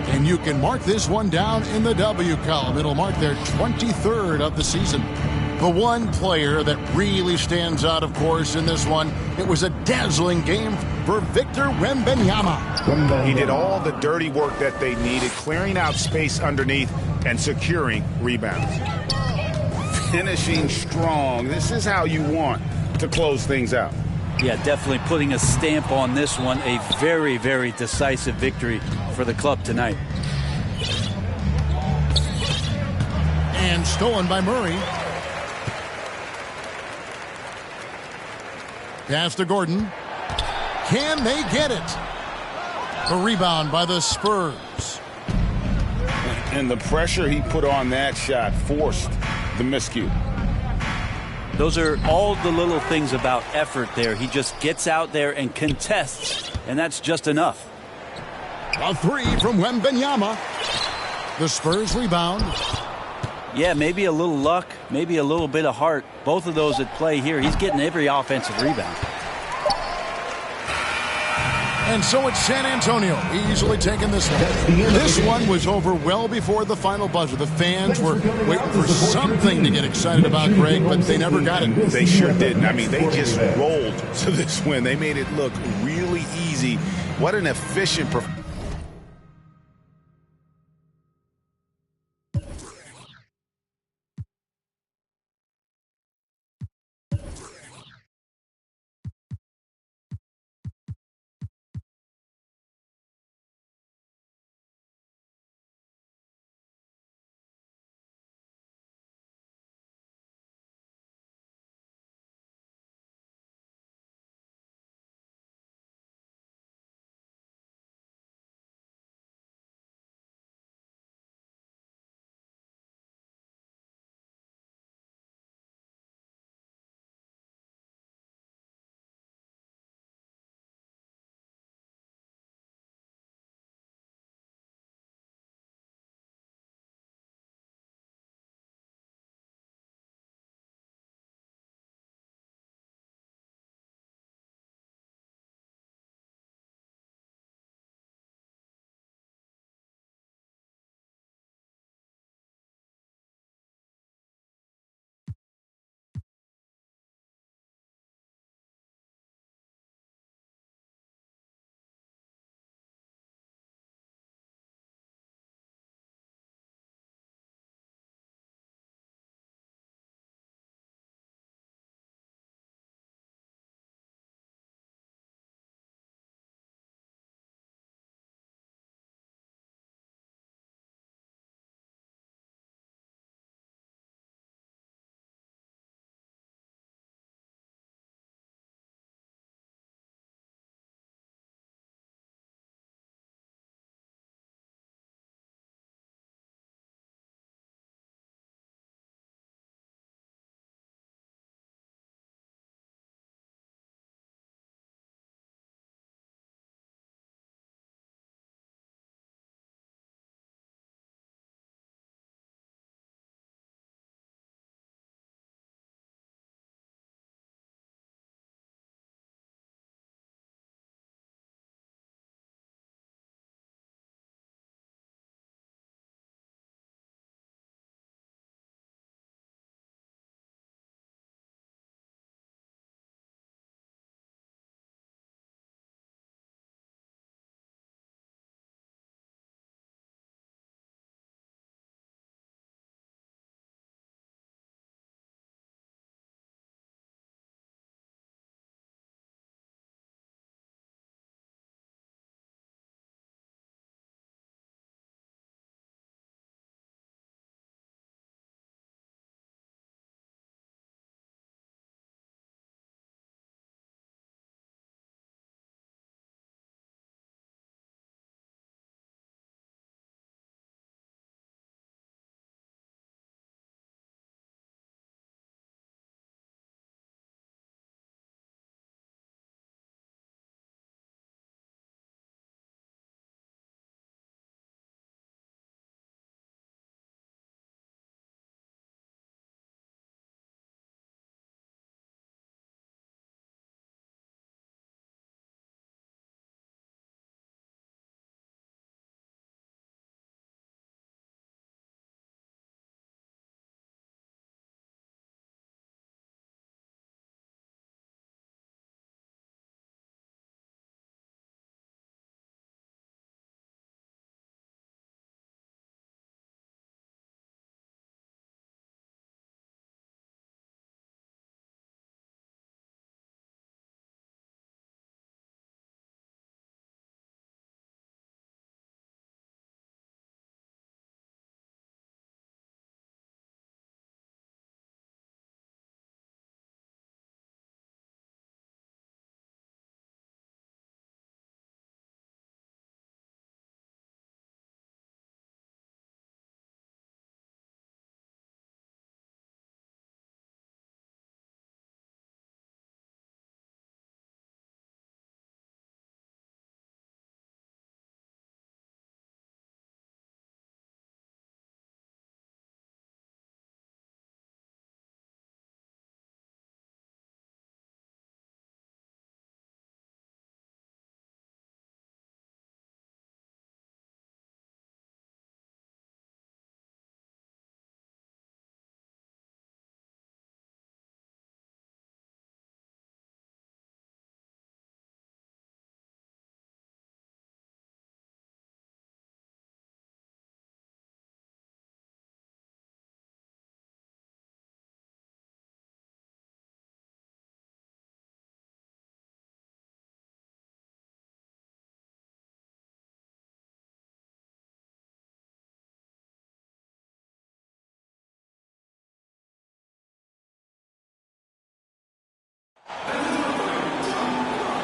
And you can mark this one down in the W column. It'll mark their 23rd of the season. The one player that really stands out, of course, in this one, it was a dazzling game for Victor Wembanyama. He did all the dirty work that they needed, clearing out space underneath and securing rebounds. Finishing strong. This is how you want to close things out. Yeah, definitely putting a stamp on this one. A very, very decisive victory for the club tonight. And stolen by Murray. Pass to Gordon. Can they get it? A rebound by the Spurs. And the pressure he put on that shot forced the miscue. Those are all the little things about effort there. He just gets out there and contests, and that's just enough. A three from Wembanyama. The Spurs rebound. Yeah, maybe a little luck, maybe a little bit of heart. Both of those at play here. He's getting every offensive rebound. And so it's San Antonio easily taking this one. This one was over well before the final buzzer. The fans were waiting for something to get excited about, Greg, but they never got it. They sure didn't. I mean, they just rolled to this win. They made it look really easy. What an efficient performance.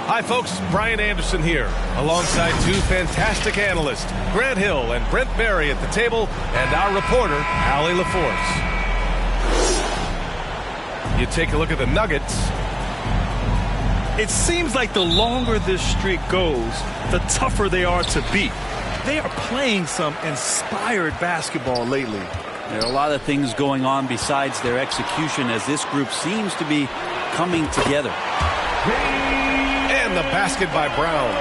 Hi, folks. Brian Anderson here, alongside two fantastic analysts, Grant Hill and Brent Barry at the table, and our reporter, Allie LaForce. You take a look at the Nuggets. It seems like the longer this streak goes, the tougher they are to beat. They are playing some inspired basketball lately. There are a lot of things going on besides their execution as this group seems to be coming together. And the basket by Brown.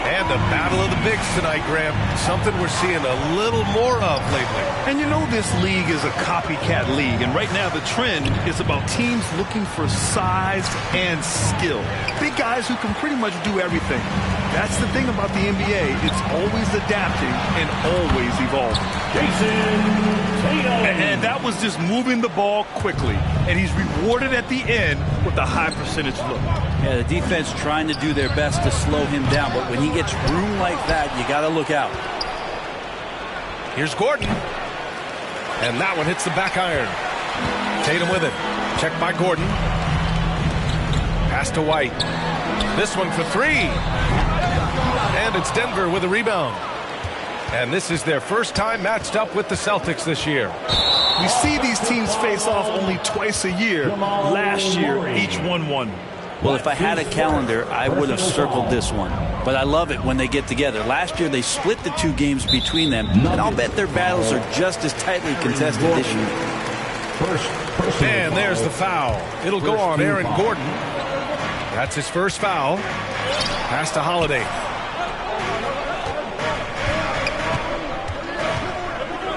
And the battle of the bigs tonight, Graham. Something we're seeing a little more of lately. And you know this league is a copycat league, and right now the trend is about teams looking for size and skill. Big guys who can pretty much do everything. That's the thing about the NBA. It's always adapting and always evolving. And that was just moving the ball quickly. And he's rewarded at the end with a high percentage look. Yeah, the defense trying to do their best to slow him down. But when he gets room like that, you got to look out. Here's Gordon. And that one hits the back iron. Tatum with it. Checked by Gordon. Pass to White. This one for three. And it's Denver with a rebound. And this is their first time matched up with the Celtics this year. We see these teams face off only twice a year. Last year, each won one. Well, if I had a calendar, I would have circled this one. But I love it when they get together. Last year, they split the two games between them, and I'll bet their battles are just as tightly contested this year. And there's the foul. It'll go on Aaron Gordon. That's his first foul. Pass to Holiday.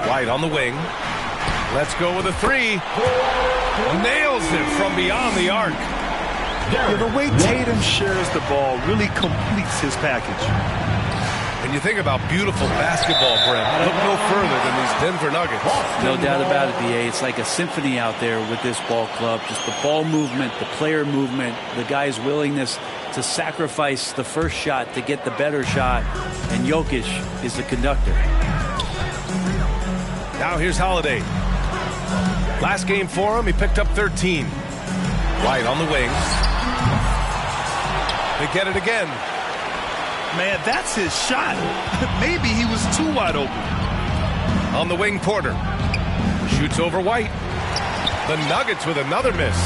White on the wing. Let's go with a three. Nails it from beyond the arc. Yeah, the way Tatum shares the ball really completes his package. And you think about beautiful basketball, Brent. Look no further than these Denver Nuggets. No doubt about it, B.A. It's like a symphony out there with this ball club. Just the ball movement, the player movement, the guy's willingness to sacrifice the first shot to get the better shot. And Jokic is the conductor. Now here's Holiday. Last game for him, he picked up 13. White on the wing. They get it again. Man, that's his shot. Maybe he was too wide open. On the wing, Porter. Shoots over White. The Nuggets with another miss.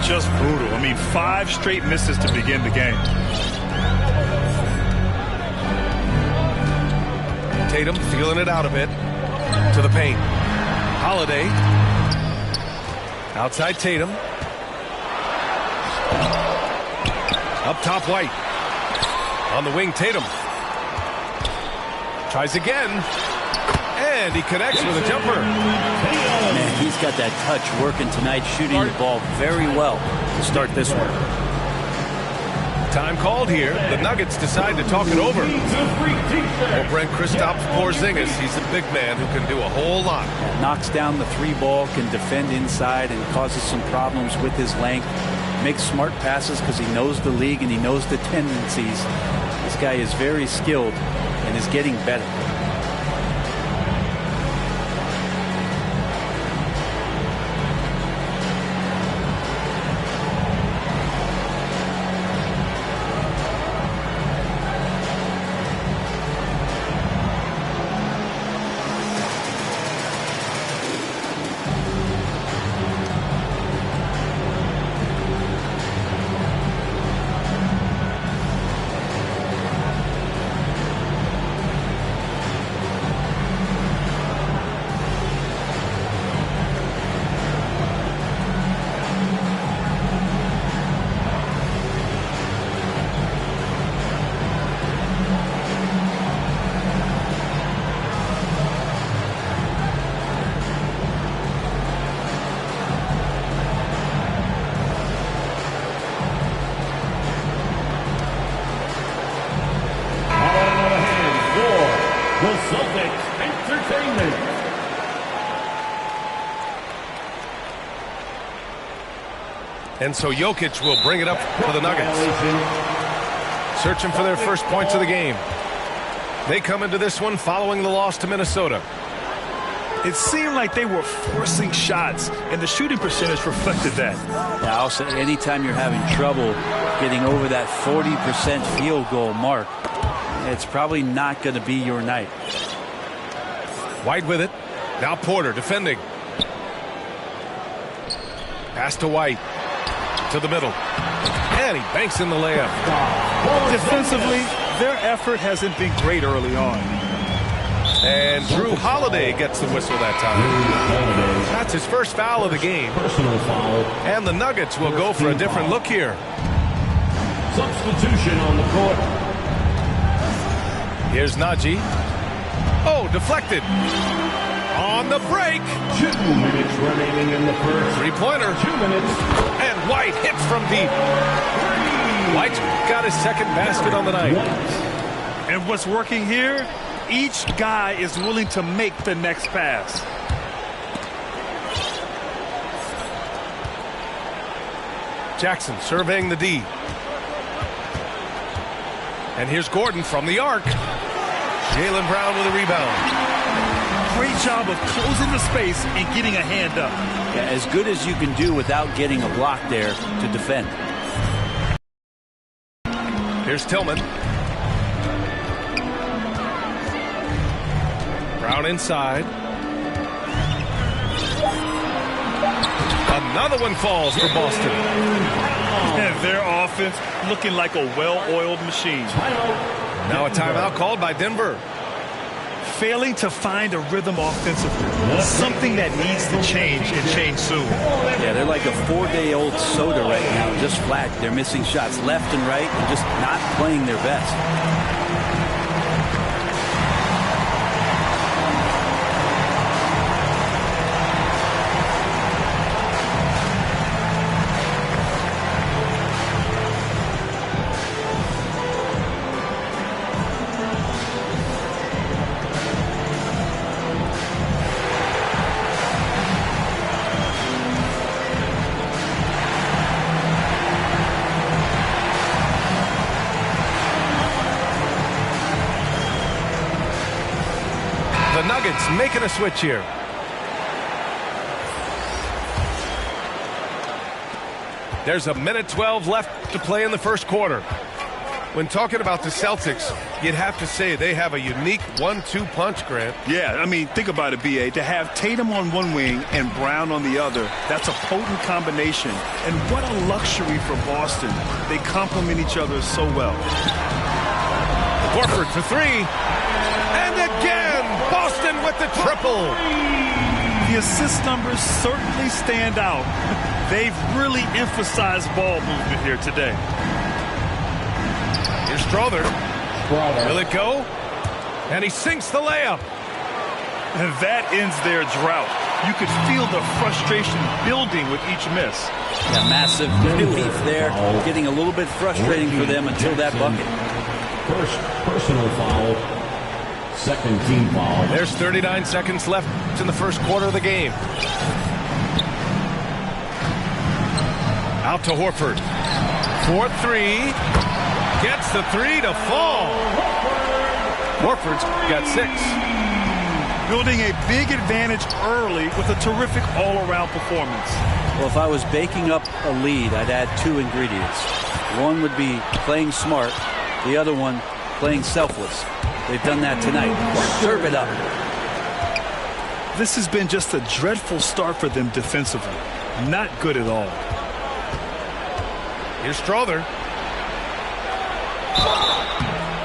Just brutal. I mean, 5 straight misses to begin the game. Tatum feeling it out a bit. To the paint. Holiday. Outside Tatum. Up top, White. On the wing, Tatum. Tries again. And he connects with a jumper. Man, he's got that touch working tonight, shooting the ball very well to start this one. Time called here. The Nuggets decide to talk it over. Well, Brent, Kristaps Porzingis, he's a big man who can do a whole lot. Knocks down the 3 ball, can defend inside, and causes some problems with his length. Makes smart passes because he knows the league and he knows the tendencies. This guy is very skilled and is getting better. And so Jokic will bring it up for the Nuggets. Searching for their first points of the game. They come into this one following the loss to Minnesota. It seemed like they were forcing shots, and the shooting percentage reflected that. Yeah, also, anytime you're having trouble getting over that 40% field goal mark, it's probably not going to be your night. White with it. Now Porter defending. Pass to White. To the middle. And he banks in the layup. Defensively, their effort hasn't been great early on. And Drew Holiday gets the whistle that time. That's his first foul of the game. Personal foul. And the Nuggets will go for a different look here. Substitution on the court. Here's Najee. Oh, deflected. On the break. 2 minutes remaining in the first. Three-pointer. 2 minutes. And White hits from deep. White's got his second basket on the night. And what's working here? Each guy is willing to make the next pass. Jackson surveying the D. And here's Gordon from the arc. Jaylen Brown with a rebound. Great job of closing the space and getting a hand up. Yeah, as good as you can do without getting a block there to defend. Here's Tillman. Brown inside. Another one falls for Boston. And their offense looking like a well-oiled machine. Now a timeout called by Denver. Failing to find a rhythm offensively. Something that needs to change and change soon. Yeah, they're like a 4-day-old soda right now, just flat. They're missing shots left and right and just not playing their best. Nuggets making a switch here. There's a minute 12 left to play in the first quarter. When talking about the Celtics, you'd have to say they have a unique 1-2 punch, Grant. Yeah, I mean, think about it, B.A. To have Tatum on one wing and Brown on the other, that's a potent combination. And what a luxury for Boston. They complement each other so well. Horford for three. And again, Boston with the triple. The assist numbers certainly stand out. They've really emphasized ball movement here today. Here's Strother. Will it go? And he sinks the layup. And that ends their drought. You could feel the frustration building with each miss. Yeah, massive relief there. Getting a little bit frustrating for them until that bucket. First personal foul. Second team foul. There's 39 seconds left in the first quarter of the game. Out to Horford. 4-3. Gets the three to fall. Horford's got 6. Building a big advantage early with a terrific all-around performance. Well, if I was baking up a lead, I'd add 2 ingredients. One would be playing smart. The other one, playing selfless. They've done that tonight. Serve it up. This has been just a dreadful start for them defensively. Not good at all. Here's Strother.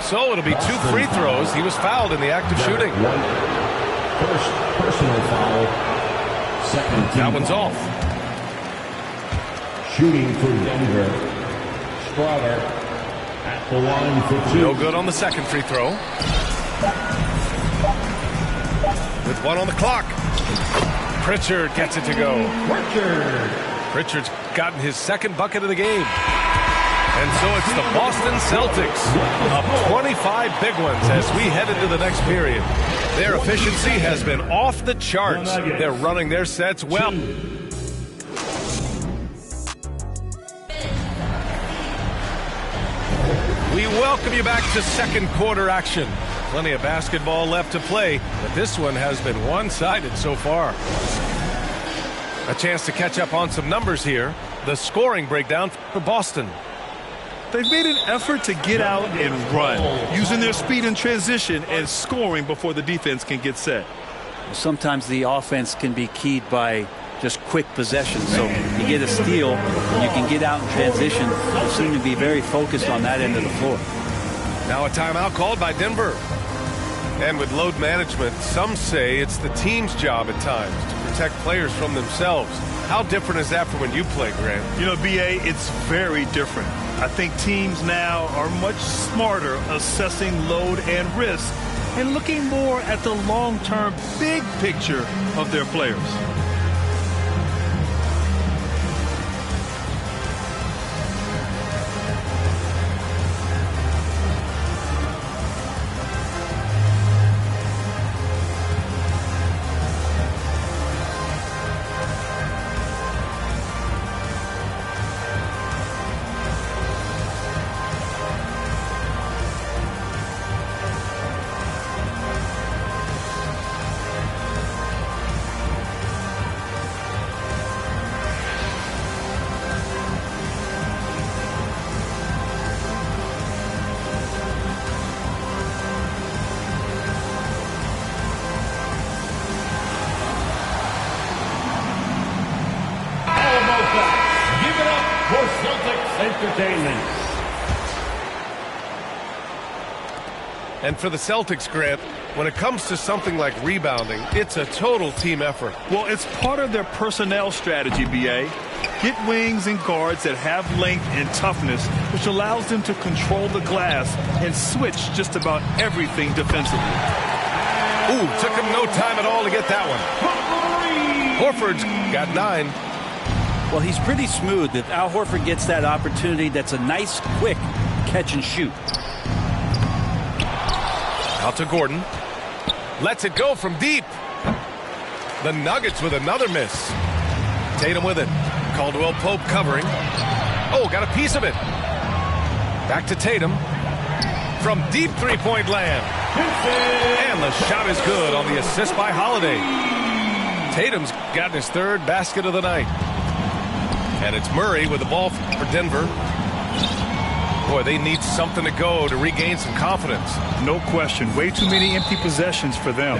So it'll be 2 free throws. He was fouled in the act of shooting. First personal foul. Second team that one's off. Shooting for Denver. Strother at the line for 2. No good on the second free throw. With 1 on the clock. Pritchard gets it to go. Pritchard's gotten his second bucket of the game. And so it's the Boston Celtics up 25 big ones as we head into the next period. Their efficiency has been off the charts. They're running their sets well. We welcome you back to second quarter action. Plenty of basketball left to play, but this one has been one-sided so far. A chance to catch up on some numbers here. The scoring breakdown for Boston. They've made an effort to get out and run, using their speed in transition and scoring before the defense can get set. Sometimes the offense can be keyed by just quick possession. So you get a steal, you can get out in transition. They seem to be very focused on that end of the floor. Now a timeout called by Denver. And with load management, some say it's the team's job at times to protect players from themselves. How different is that from when you play, Grant? You know, B.A., it's very different. I think teams now are much smarter assessing load and risk and looking more at the long-term big picture of their players. And for the Celtics, Grant, when it comes to something like rebounding, it's a total team effort. Well, it's part of their personnel strategy, B.A. Get wings and guards that have length and toughness, which allows them to control the glass and switch just about everything defensively. Ooh, took him no time at all to get that one. Horford's got 9. Well, he's pretty smooth. If Al Horford gets that opportunity, that's a nice, quick catch and shoot. Out to Gordon. Lets it go from deep. The Nuggets with another miss. Tatum with it. Caldwell Pope covering. Oh, got a piece of it. Back to Tatum. From deep three-point land. And the shot is good on the assist by Holiday. Tatum's gotten his 3rd basket of the night. And it's Murray with the ball for Denver. Boy, they need something to go to regain some confidence. No question. Way too many empty possessions for them.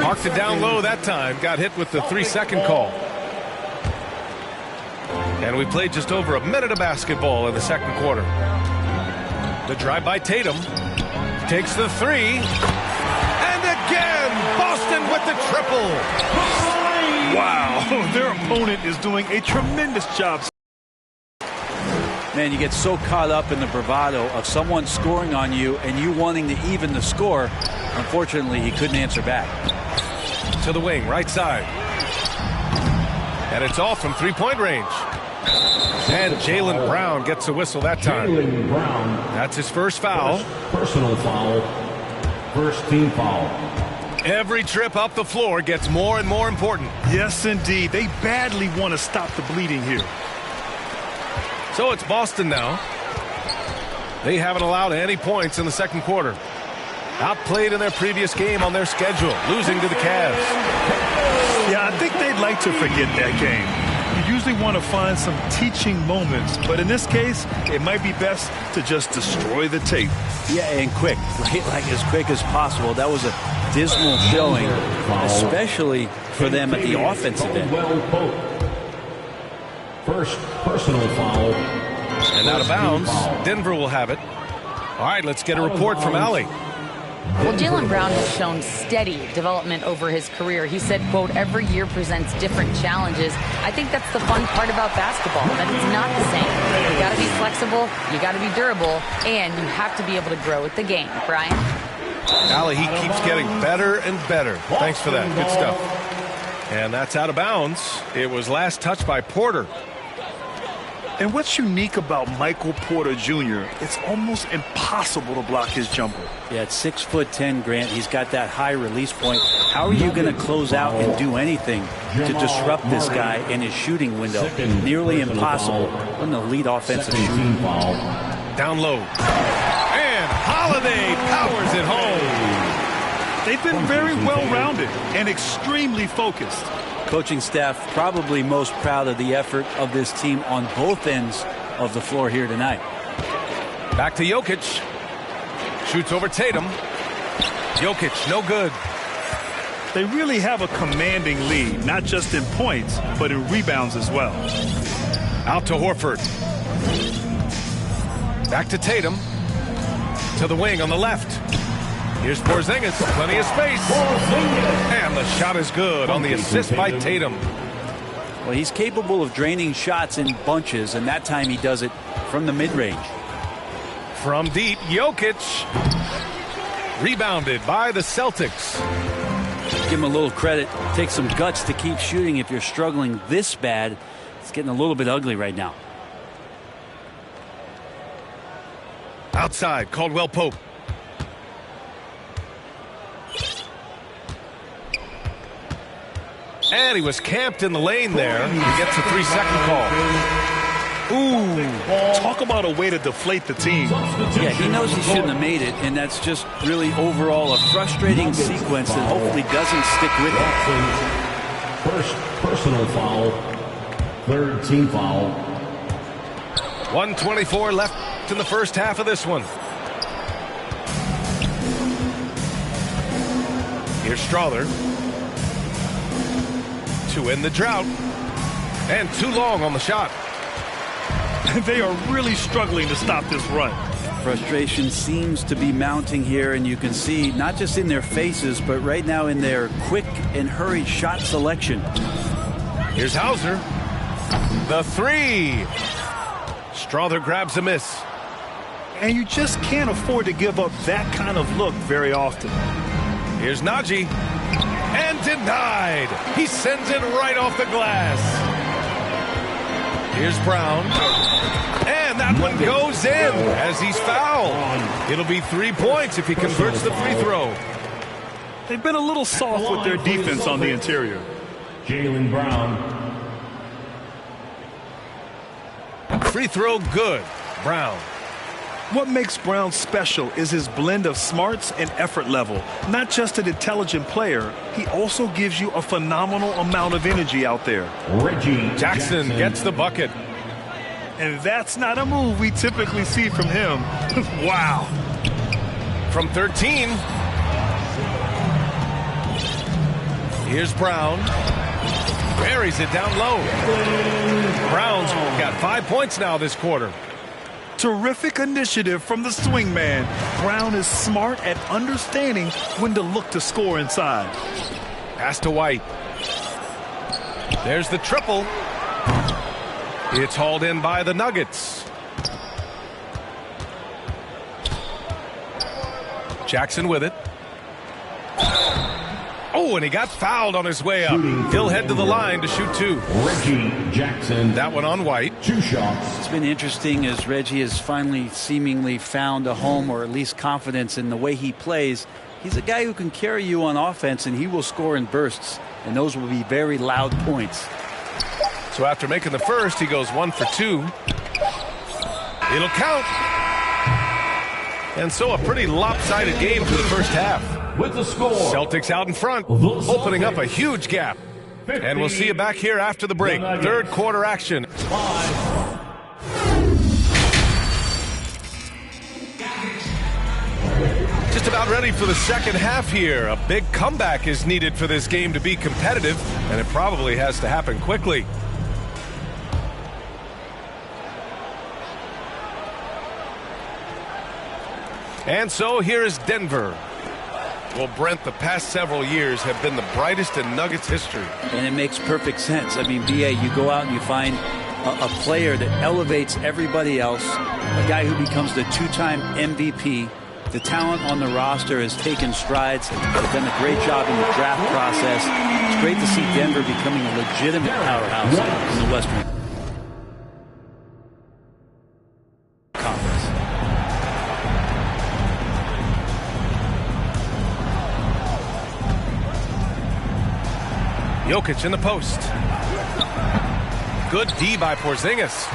Marked it down low that time. Got hit with the 3-second call. And we played just over a minute of basketball in the second quarter. The drive by Tatum. Takes the 3. And again, Boston with the triple. Wow, their opponent is doing a tremendous job. Man, you get so caught up in the bravado of someone scoring on you and you wanting to even the score. Unfortunately, he couldn't answer back. To the wing, right side. And it's off from three-point range. And Jaylen Brown gets a whistle that time. Jaylen Brown. That's his first foul. Personal foul. First team foul. Every trip up the floor gets more and more important. Yes, indeed. They badly want to stop the bleeding here. So it's Boston now. They haven't allowed any points in the second quarter. Outplayed in their previous game on their schedule, losing to the Cavs. Yeah, I think they'd like to forget that game. You usually want to find some teaching moments, but in this case, it might be best to just destroy the tape. Yeah, and quick, right? Like as quick as possible. That was a dismal showing, especially for them at the offensive end. First personal foul. And out of bounds, Denver will have it. All right, let's get a report from Allie. Well, Jaylen Brown has shown steady development over his career. He said, quote, every year presents different challenges. I think that's the fun part about basketball, that it's not the same. You got to be flexible, you got to be durable, and you have to be able to grow with the game. Brian? Allie, he keeps getting better and better. Thanks for that. Good stuff. And that's out of bounds. It was last touched by Porter. And what's unique about Michael Porter Jr., it's almost impossible to block his jumper. Yeah, at 6'10", Grant, he's got that high release point. How are you going to close out and do anything to disrupt this guy in his shooting window? Nearly impossible. What an elite offensive shooting. Down low. And Holiday powers it home. They've been very well-rounded and extremely focused. Coaching staff probably most proud of the effort of this team on both ends of the floor here tonight. Back to Jokic. Shoots over Tatum. Jokic, no good. They really have a commanding lead, not just in points, but in rebounds as well. Out to Horford. Back to Tatum. To the wing on the left. Here's Porzingis. Plenty of space. And the shot is good on the assist by Tatum. Well, he's capable of draining shots in bunches, and that time he does it from the mid-range. From deep, Jokic. Rebounded by the Celtics. Give him a little credit. Take some guts to keep shooting if you're struggling this bad. It's getting a little bit ugly right now. Outside, Caldwell Pope. And he was camped in the lane there. He gets a 3-second call. Ooh, talk about a way to deflate the team. Yeah, he knows he shouldn't have made it, and that's just really overall a frustrating sequence that hopefully doesn't stick with him. First personal foul, third team foul. 1:24 left in the first half of this one. Here's Strawther. To end the drought. And too long on the shot. They are really struggling to stop this run. Frustration seems to be mounting here, and you can see not just in their faces, but right now in their quick and hurried shot selection. Here's Hauser. The three. Strawther grabs a miss. And you just can't afford to give up that kind of look very often. Here's Najee. And denied. He sends it right off the glass. Here's Brown. And that one goes in as he's fouled. It'll be 3 points if he converts the free throw. They've been a little soft with their defense on the interior. Jaylen Brown. Free throw good. Brown. What makes Brown special is his blend of smarts and effort level. Not just an intelligent player, he also gives you a phenomenal amount of energy out there. Reggie Jackson gets the bucket. And that's not a move we typically see from him. Wow. From 13. Here's Brown. Buries it down low. Brown's got 5 points now this quarter. Terrific initiative from the swing man. Brown is smart at understanding when to look to score inside. Pass to White. There's the triple. It's hauled in by the Nuggets. Jackson with it. Oh, and he got fouled on his way up. He'll head to the line to shoot two. Reggie Jackson. That one on White. 2 shots. It's been interesting as Reggie has finally seemingly found a home, or at least confidence in the way he plays. He's a guy who can carry you on offense, and he will score in bursts, and those will be very loud points. So after making the first, he goes 1 for 2. It'll count. And so a pretty lopsided game for the first half. With the score. Celtics out in front, opening up a huge gap. And we'll see you back here after the break. Third quarter action. Just about ready for the second half here. A big comeback is needed for this game to be competitive, and it probably has to happen quickly. And so here is Denver. Well, Brent, the past several years have been the brightest in Nuggets history. And it makes perfect sense. I mean, BA, you go out and you find a player that elevates everybody else, a guy who becomes the 2-time MVP. The talent on the roster has taken strides. They've done a great job in the draft process. It's great to see Denver becoming a legitimate powerhouse in the Western Conference. Jokic in the post. Good D by Porzingis.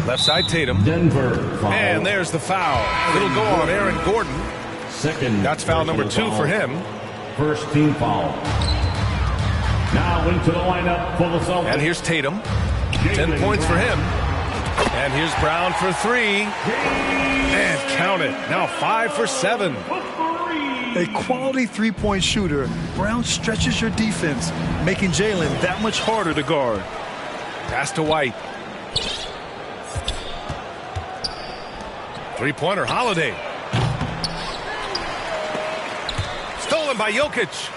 Left side Tatum. Denver foul. And there's the foul. It'll go on Aaron Gordon. Second. That's foul number 2 for him. First team foul. Now into the lineup for the Celtics. And here's Tatum. 10 points for him. And here's Brown for 3. And count it. Now 5 for 7. A quality three-point shooter, Brown stretches your defense, making Jalen that much harder to guard. Pass to White. Three-pointer, Holiday. Stolen by Jokic.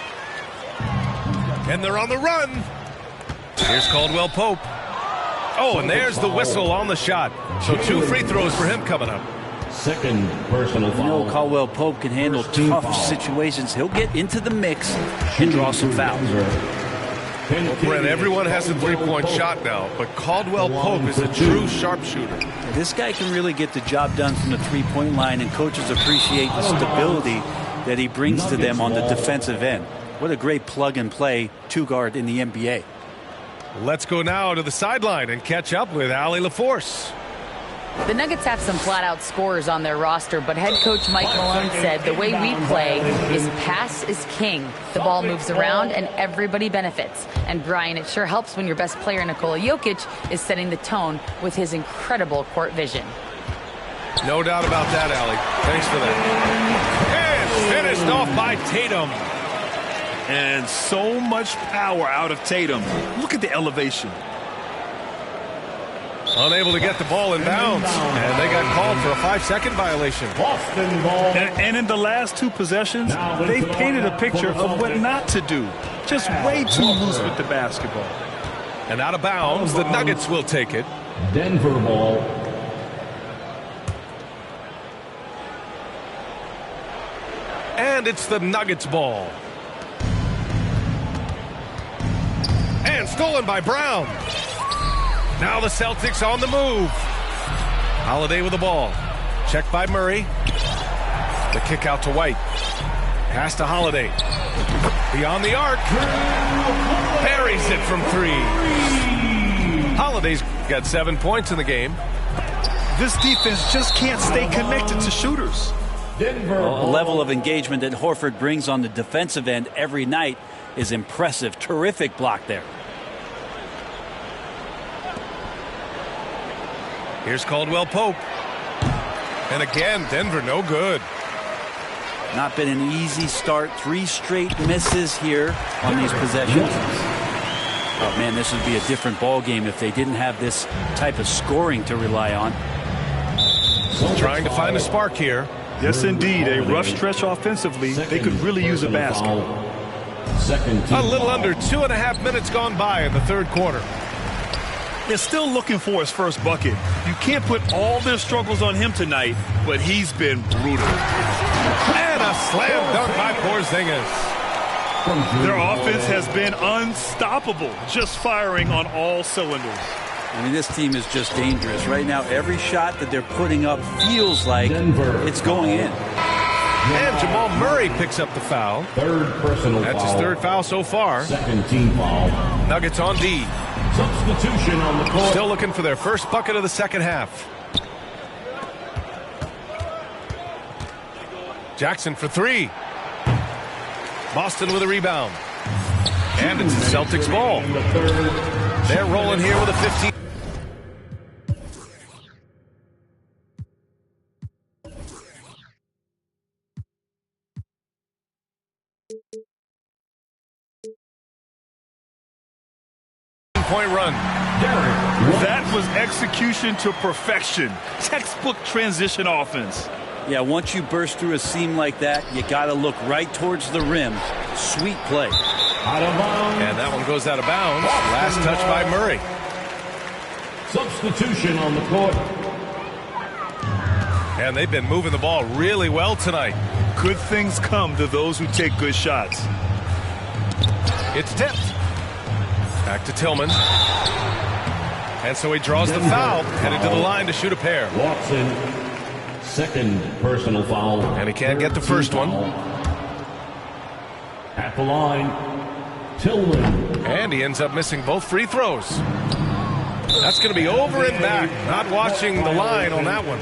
And they're on the run. Here's Caldwell Pope. Oh, and there's the whistle on the shot. So 2 free throws for him coming up. Second personal foul. You know Caldwell Pope can handle tough situations. He'll get into the mix and draw some fouls. Well, Brent, everyone has a three-point shot now, but Caldwell Pope is a true sharpshooter. This guy can really get the job done from the three-point line, and coaches appreciate the stability that he brings to them on the defensive end. What a great plug-and-play two-guard in the NBA. Let's go now to the sideline and catch up with Allie LaForce. The Nuggets have some flat-out scorers on their roster, but head coach Mike Malone said the way we play is pass is king. The ball moves around and everybody benefits. And Brian, it sure helps when your best player, Nikola Jokic, is setting the tone with his incredible court vision. No doubt about that, Allie. Thanks for that. And finished off by Tatum. And so much power out of Tatum. Look at the elevation. Unable to get the ball in bounds. And they got called for a 5-second violation. And in the last 2 possessions, they've painted a picture of what not to do. Just way too loose with the basketball. And out of bounds, the Nuggets will take it. Denver ball. And it's the Nuggets ball. And stolen by Brown. Now the Celtics on the move. Holiday with the ball. Checked by Murray. The kick out to White. Pass to Holiday. Beyond the arc. Buries it from 3. Holiday's got 7 points in the game. This defense just can't stay connected to shooters. A level of engagement that Horford brings on the defensive end every night is impressive. Terrific block there. Here's Caldwell Pope. And again, Denver no good. Not been an easy start. 3 straight misses here on these possessions. Oh man, this would be a different ball game if they didn't have this type of scoring to rely on. Trying to find a spark here. Yes, indeed. A rough stretch offensively. They could really use a basket. A little under 2.5 minutes gone by in the third quarter. They're still looking for his first bucket. You can't put all their struggles on him tonight, but he's been brutal. And a slam dunk by Porzingis. Their offense has been unstoppable, just firing on all cylinders. I mean, this team is just dangerous. Right now, every shot that they're putting up feels like it's going in. And Jamal Murray picks up the foul. That's his 3rd foul so far. Second team foul. Nuggets on D. Substitution on the court. Still looking for their first bucket of the second half. Jackson for 3. Boston with a rebound. And it's the Celtics ball. They're rolling here with a 15. Point run. That was execution to perfection. Textbook transition offense. Yeah, once you burst through a seam like that, you got to look right towards the rim. Sweet play. And that one goes out of bounds. Last touch by Murray. Substitution on the court. And they've been moving the ball really well tonight. Good things come to those who take good shots. It's tipped. Back to Tillman. And so he draws the foul, headed to the line to shoot a pair. Watson, second personal foul. And he can't get the first one. At the line, Tillman. And he ends up missing both free throws. That's going to be over and back. Not watching the line on that one.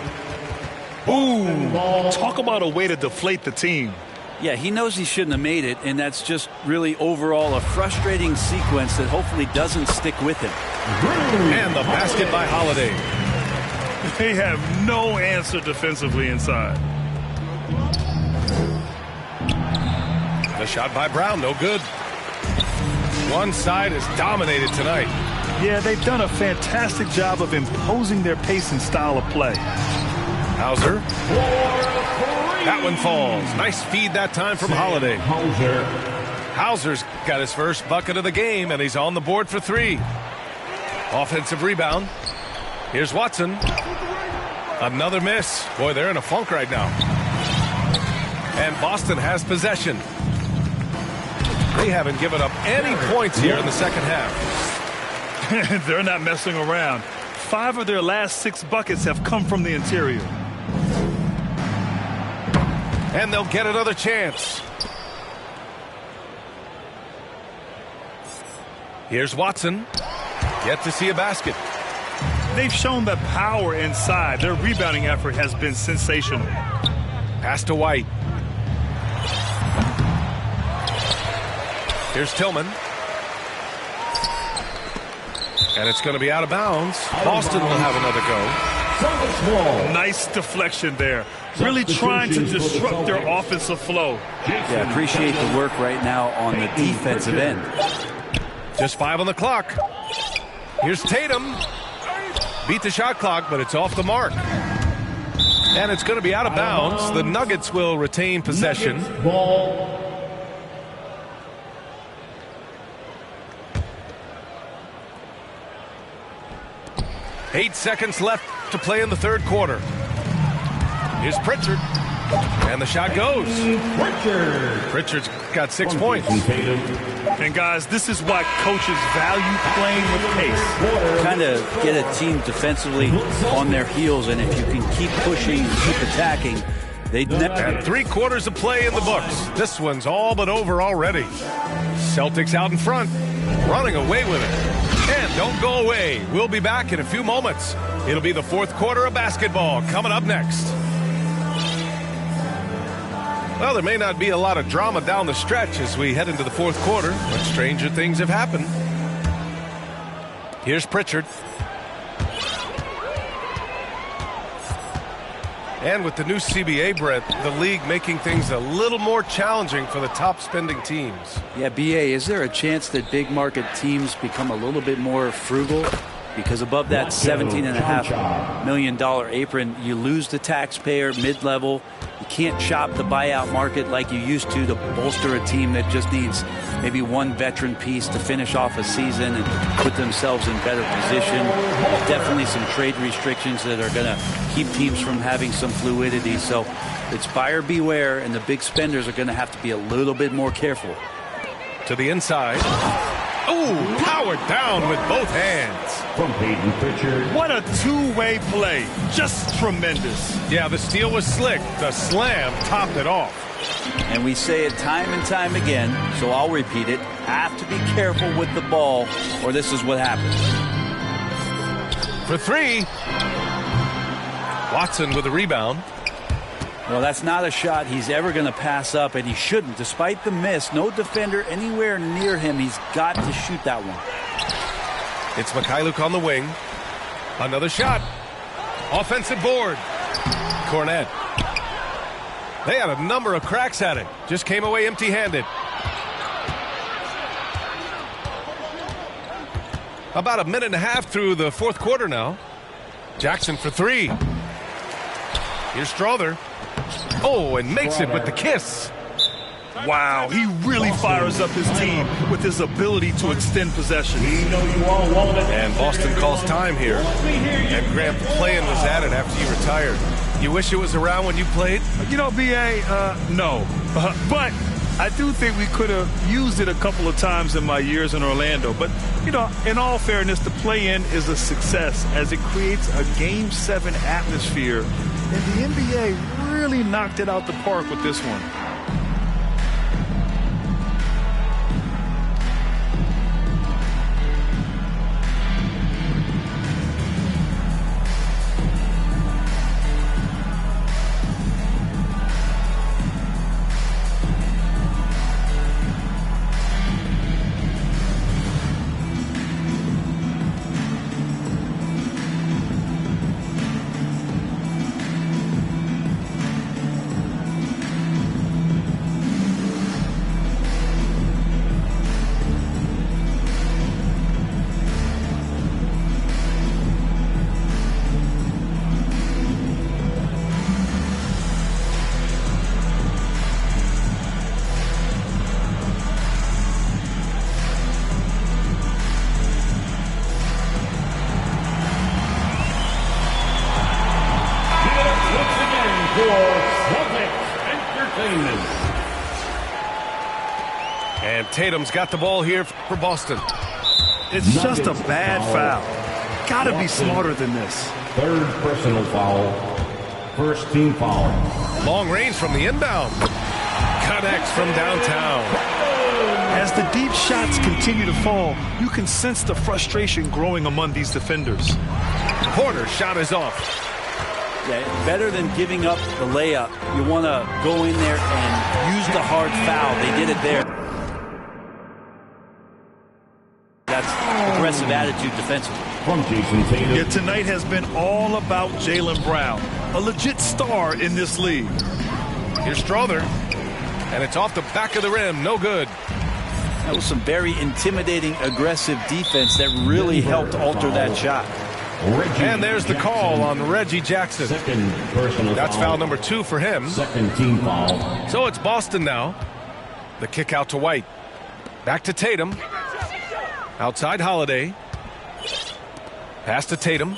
Ooh, talk about a way to deflate the team. Yeah, he knows he shouldn't have made it, and that's just really overall a frustrating sequence that hopefully doesn't stick with him. And the basket by Holiday. They have no answer defensively inside. The shot by Brown, no good. One side is dominated tonight. Yeah, they've done a fantastic job of imposing their pace and style of play. Hauser. That one falls. Nice feed that time from Holiday. Hauser's got his first bucket of the game, and he's on the board for 3. Offensive rebound. Here's Watson. Another miss. Boy, they're in a funk right now. And Boston has possession. They haven't given up any points here in the second half. They're not messing around. 5 of their last 6 buckets have come from the interior. And they'll get another chance. Here's Watson. Yet to see a basket. They've shown the power inside. Their rebounding effort has been sensational. Pass to White. Here's Tillman. And it's going to be out of bounds. Boston will have another go. Nice deflection there. Really trying to disrupt their offensive flow. Yeah, appreciate the work right now on the defensive end. Just 5 on the clock. Here's Tatum. Beat the shot clock, but it's off the mark. And it's going to be out of bounds. The Nuggets will retain possession. 8 seconds left to play in the third quarter. Here's Pritchard. And the shot goes. Pritchard's got 6 points. And guys, this is why coaches value playing with pace. Kind of get a team defensively on their heels, and if you can keep pushing, keep attacking, they never. And 3 quarters of play in the books. This one's all but over already. Celtics out in front, running away with it. And don't go away. We'll be back in a few moments. It'll be the fourth quarter of basketball coming up next. Well, there may not be a lot of drama down the stretch as we head into the fourth quarter, but stranger things have happened. Here's Pritchard. And with the new CBA, Brent, the league making things a little more challenging for the top spending teams. Yeah, BA, is there a chance that big market teams become a little bit more frugal? Because above that $17.5 million apron, you lose the taxpayer mid-level. You can't shop the buyout market like you used to bolster a team that just needs maybe one veteran piece to finish off a season and put themselves in better position. There's definitely some trade restrictions that are going to keep teams from having some fluidity. So it's buyer beware, and the big spenders are going to have to be a little bit more careful. To the inside. Ooh, powered down with both hands. From Peyton Pritchard. What a two-way play. Just tremendous. Yeah, the steal was slick. The slam topped it off. And we say it time and time again, so I'll repeat it. Have to be careful with the ball, or this is what happens. For 3. Watson with a rebound. Well, that's not a shot he's ever going to pass up, and he shouldn't. Despite the miss, no defender anywhere near him. He's got to shoot that one. It's Mikhailuk on the wing. Another shot. Offensive board. Cornette. They had a number of cracks at it. Just came away empty-handed. About a minute and a half through the fourth quarter now. Jackson for 3. Here's Strother. Oh, and makes it with the kiss. Wow, he really fires up his team with his ability to extend possession. And Boston calls time here. And Grant, the play-in was added after you retired. You wish it was around when you played? You know, B.A., no. But I do think we could have used it a couple of times in my years in Orlando. But, you know, in all fairness, the play-in is a success as it creates a Game 7 atmosphere. And the NBA really knocked it out the park with this one. And Tatum's got the ball here for Boston. It's just a bad foul. Gotta be smarter than this. Third personal foul. First team foul. Long range from the inbound. Connects from downtown. As the deep shots continue to fall, you can sense the frustration growing among these defenders. Porter's shot is off. Yeah, better than giving up the layup. You want to go in there and use the hard foul. They did it there. That's aggressive attitude defensively. From Jason Tatum. Yet tonight has been all about Jaylen Brown, a legit star in this league. Here's Strother, and it's off the back of the rim. No good. That was some very intimidating, aggressive defense that really helped alter that shot. And there's the call on Reggie Jackson. That's foul number 2 for him. Second team foul. So it's Boston now. The kick out to White. Back to Tatum. Outside Holiday. Pass to Tatum.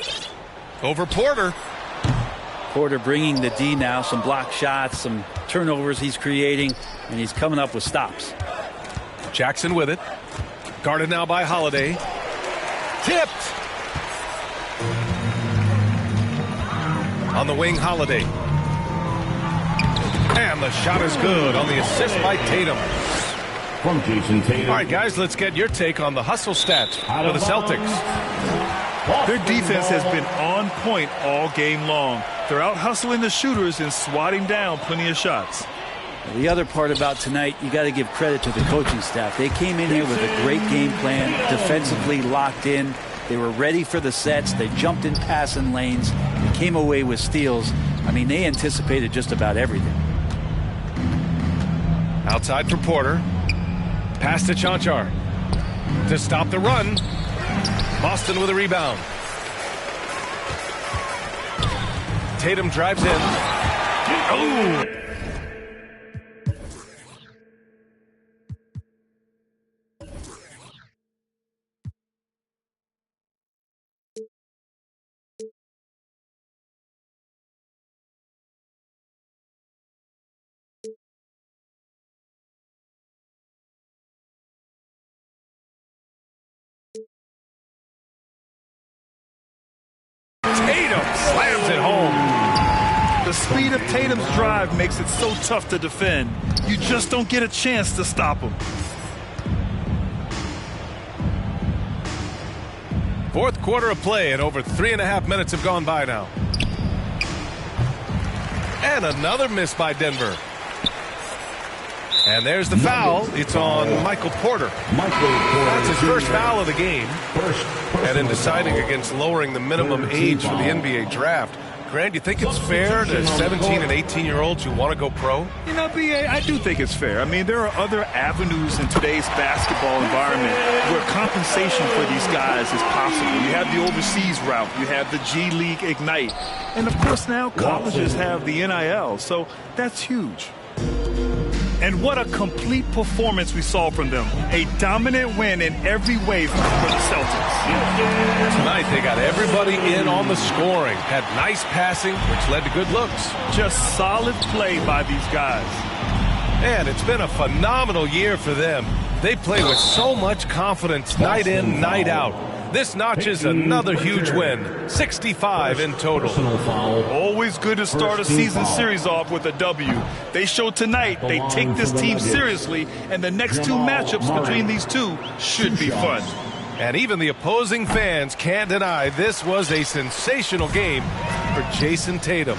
Over Porter. Porter bringing the D now. Some block shots, some turnovers he's creating, and he's coming up with stops. Jackson with it. Guarded now by Holiday. Tipped. On the wing, Holiday. And the shot is good on the assist by Tatum. From Jason Tatum. All right, guys, let's get your take on the hustle stats for the Celtics. Their defense has been on point all game long. They're out hustling the shooters and swatting down plenty of shots. The other part about tonight, you got to give credit to the coaching staff. They came in here with a great game plan, defensively locked in. They were ready for the sets. They jumped in passing lanes. They came away with steals. I mean, they anticipated just about everything. Outside for Porter. Pass to Chanchar. To stop the run. Boston with a rebound. Tatum drives in. Oh! Tatum slams it home. The speed of Tatum's drive makes it so tough to defend. You just don't get a chance to stop him. Fourth quarter of play, and over 3.5 minutes have gone by now. And another miss by Denver. And there's the foul. It's on Michael Porter. That's his first foul of the game. And in deciding against lowering the minimum age for the NBA draft, Grant, you think it's fair to 17 and 18-year-olds who want to go pro? You know, B.A., I do think it's fair. I mean, there are other avenues in today's basketball environment where compensation for these guys is possible. You have the overseas route. You have the G League Ignite. And, of course, now colleges have the NIL. So that's huge. And what a complete performance we saw from them. A dominant win in every way for the Celtics. Tonight they got everybody in on the scoring. Had nice passing, which led to good looks. Just solid play by these guys. And it's been a phenomenal year for them. They play with so much confidence night in, night out. This notches another huge win, 65 in total. Always good to start a season series off with a W. They showed tonight they take this team seriously, and the next two matchups between these two should be fun. And even the opposing fans can't deny this was a sensational game for Jason Tatum.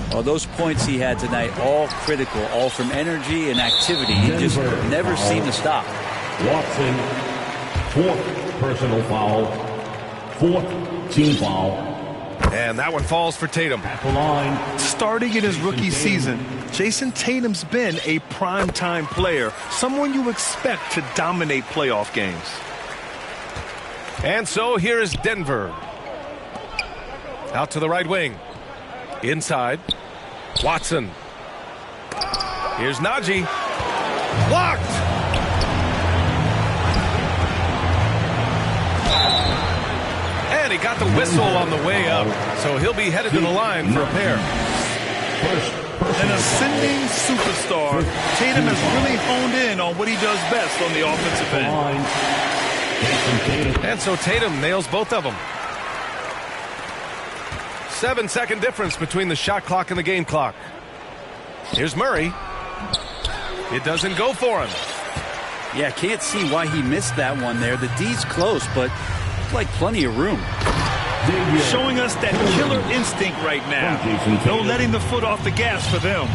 Well, those points he had tonight, all critical, all from energy and activity. He just never seemed to stop. Watson, fourth personal foul, fourth team foul. And that one falls for Tatum. At the line. Starting in his rookie season, Jason Tatum's been a primetime player, someone you expect to dominate playoff games. And so here is Denver. Out to the right wing. Inside. Watson. Here's Najee. Blocked. And he got the whistle on the way up, so he'll be headed to the line for a pair. First An ascending superstar, Tatum has really honed in on what he does best on the offensive end. And so Tatum nails both of them. 7-second difference between the shot clock and the game clock. Here's Murray. It doesn't go for him. Yeah, can't see why he missed that one there. The D's close, but looks like plenty of room. Showing us that killer instinct right now. No letting the foot off the gas for them.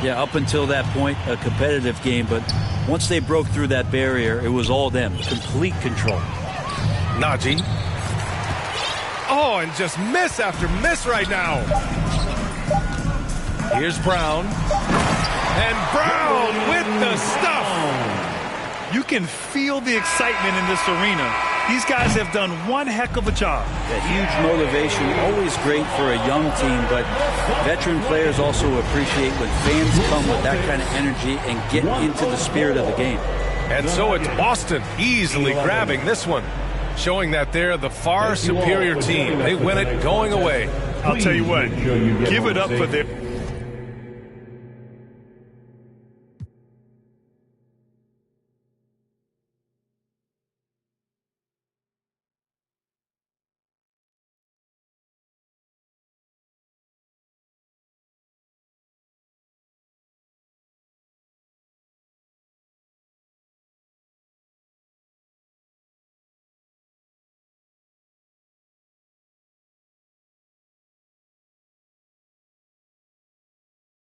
Yeah, up until that point, a competitive game, but once they broke through that barrier, it was all them. Complete control. Najee. Oh, and just miss after miss right now. Here's Brown. And Brown with the stuff. You can feel the excitement in this arena. These guys have done one heck of a job. A huge motivation, always great for a young team, but veteran players also appreciate when fans come with that kind of energy and get into the spirit of the game. And so it's Boston easily grabbing this one, showing that they're the far superior team. They win it going away. I'll tell you what, give it up for their...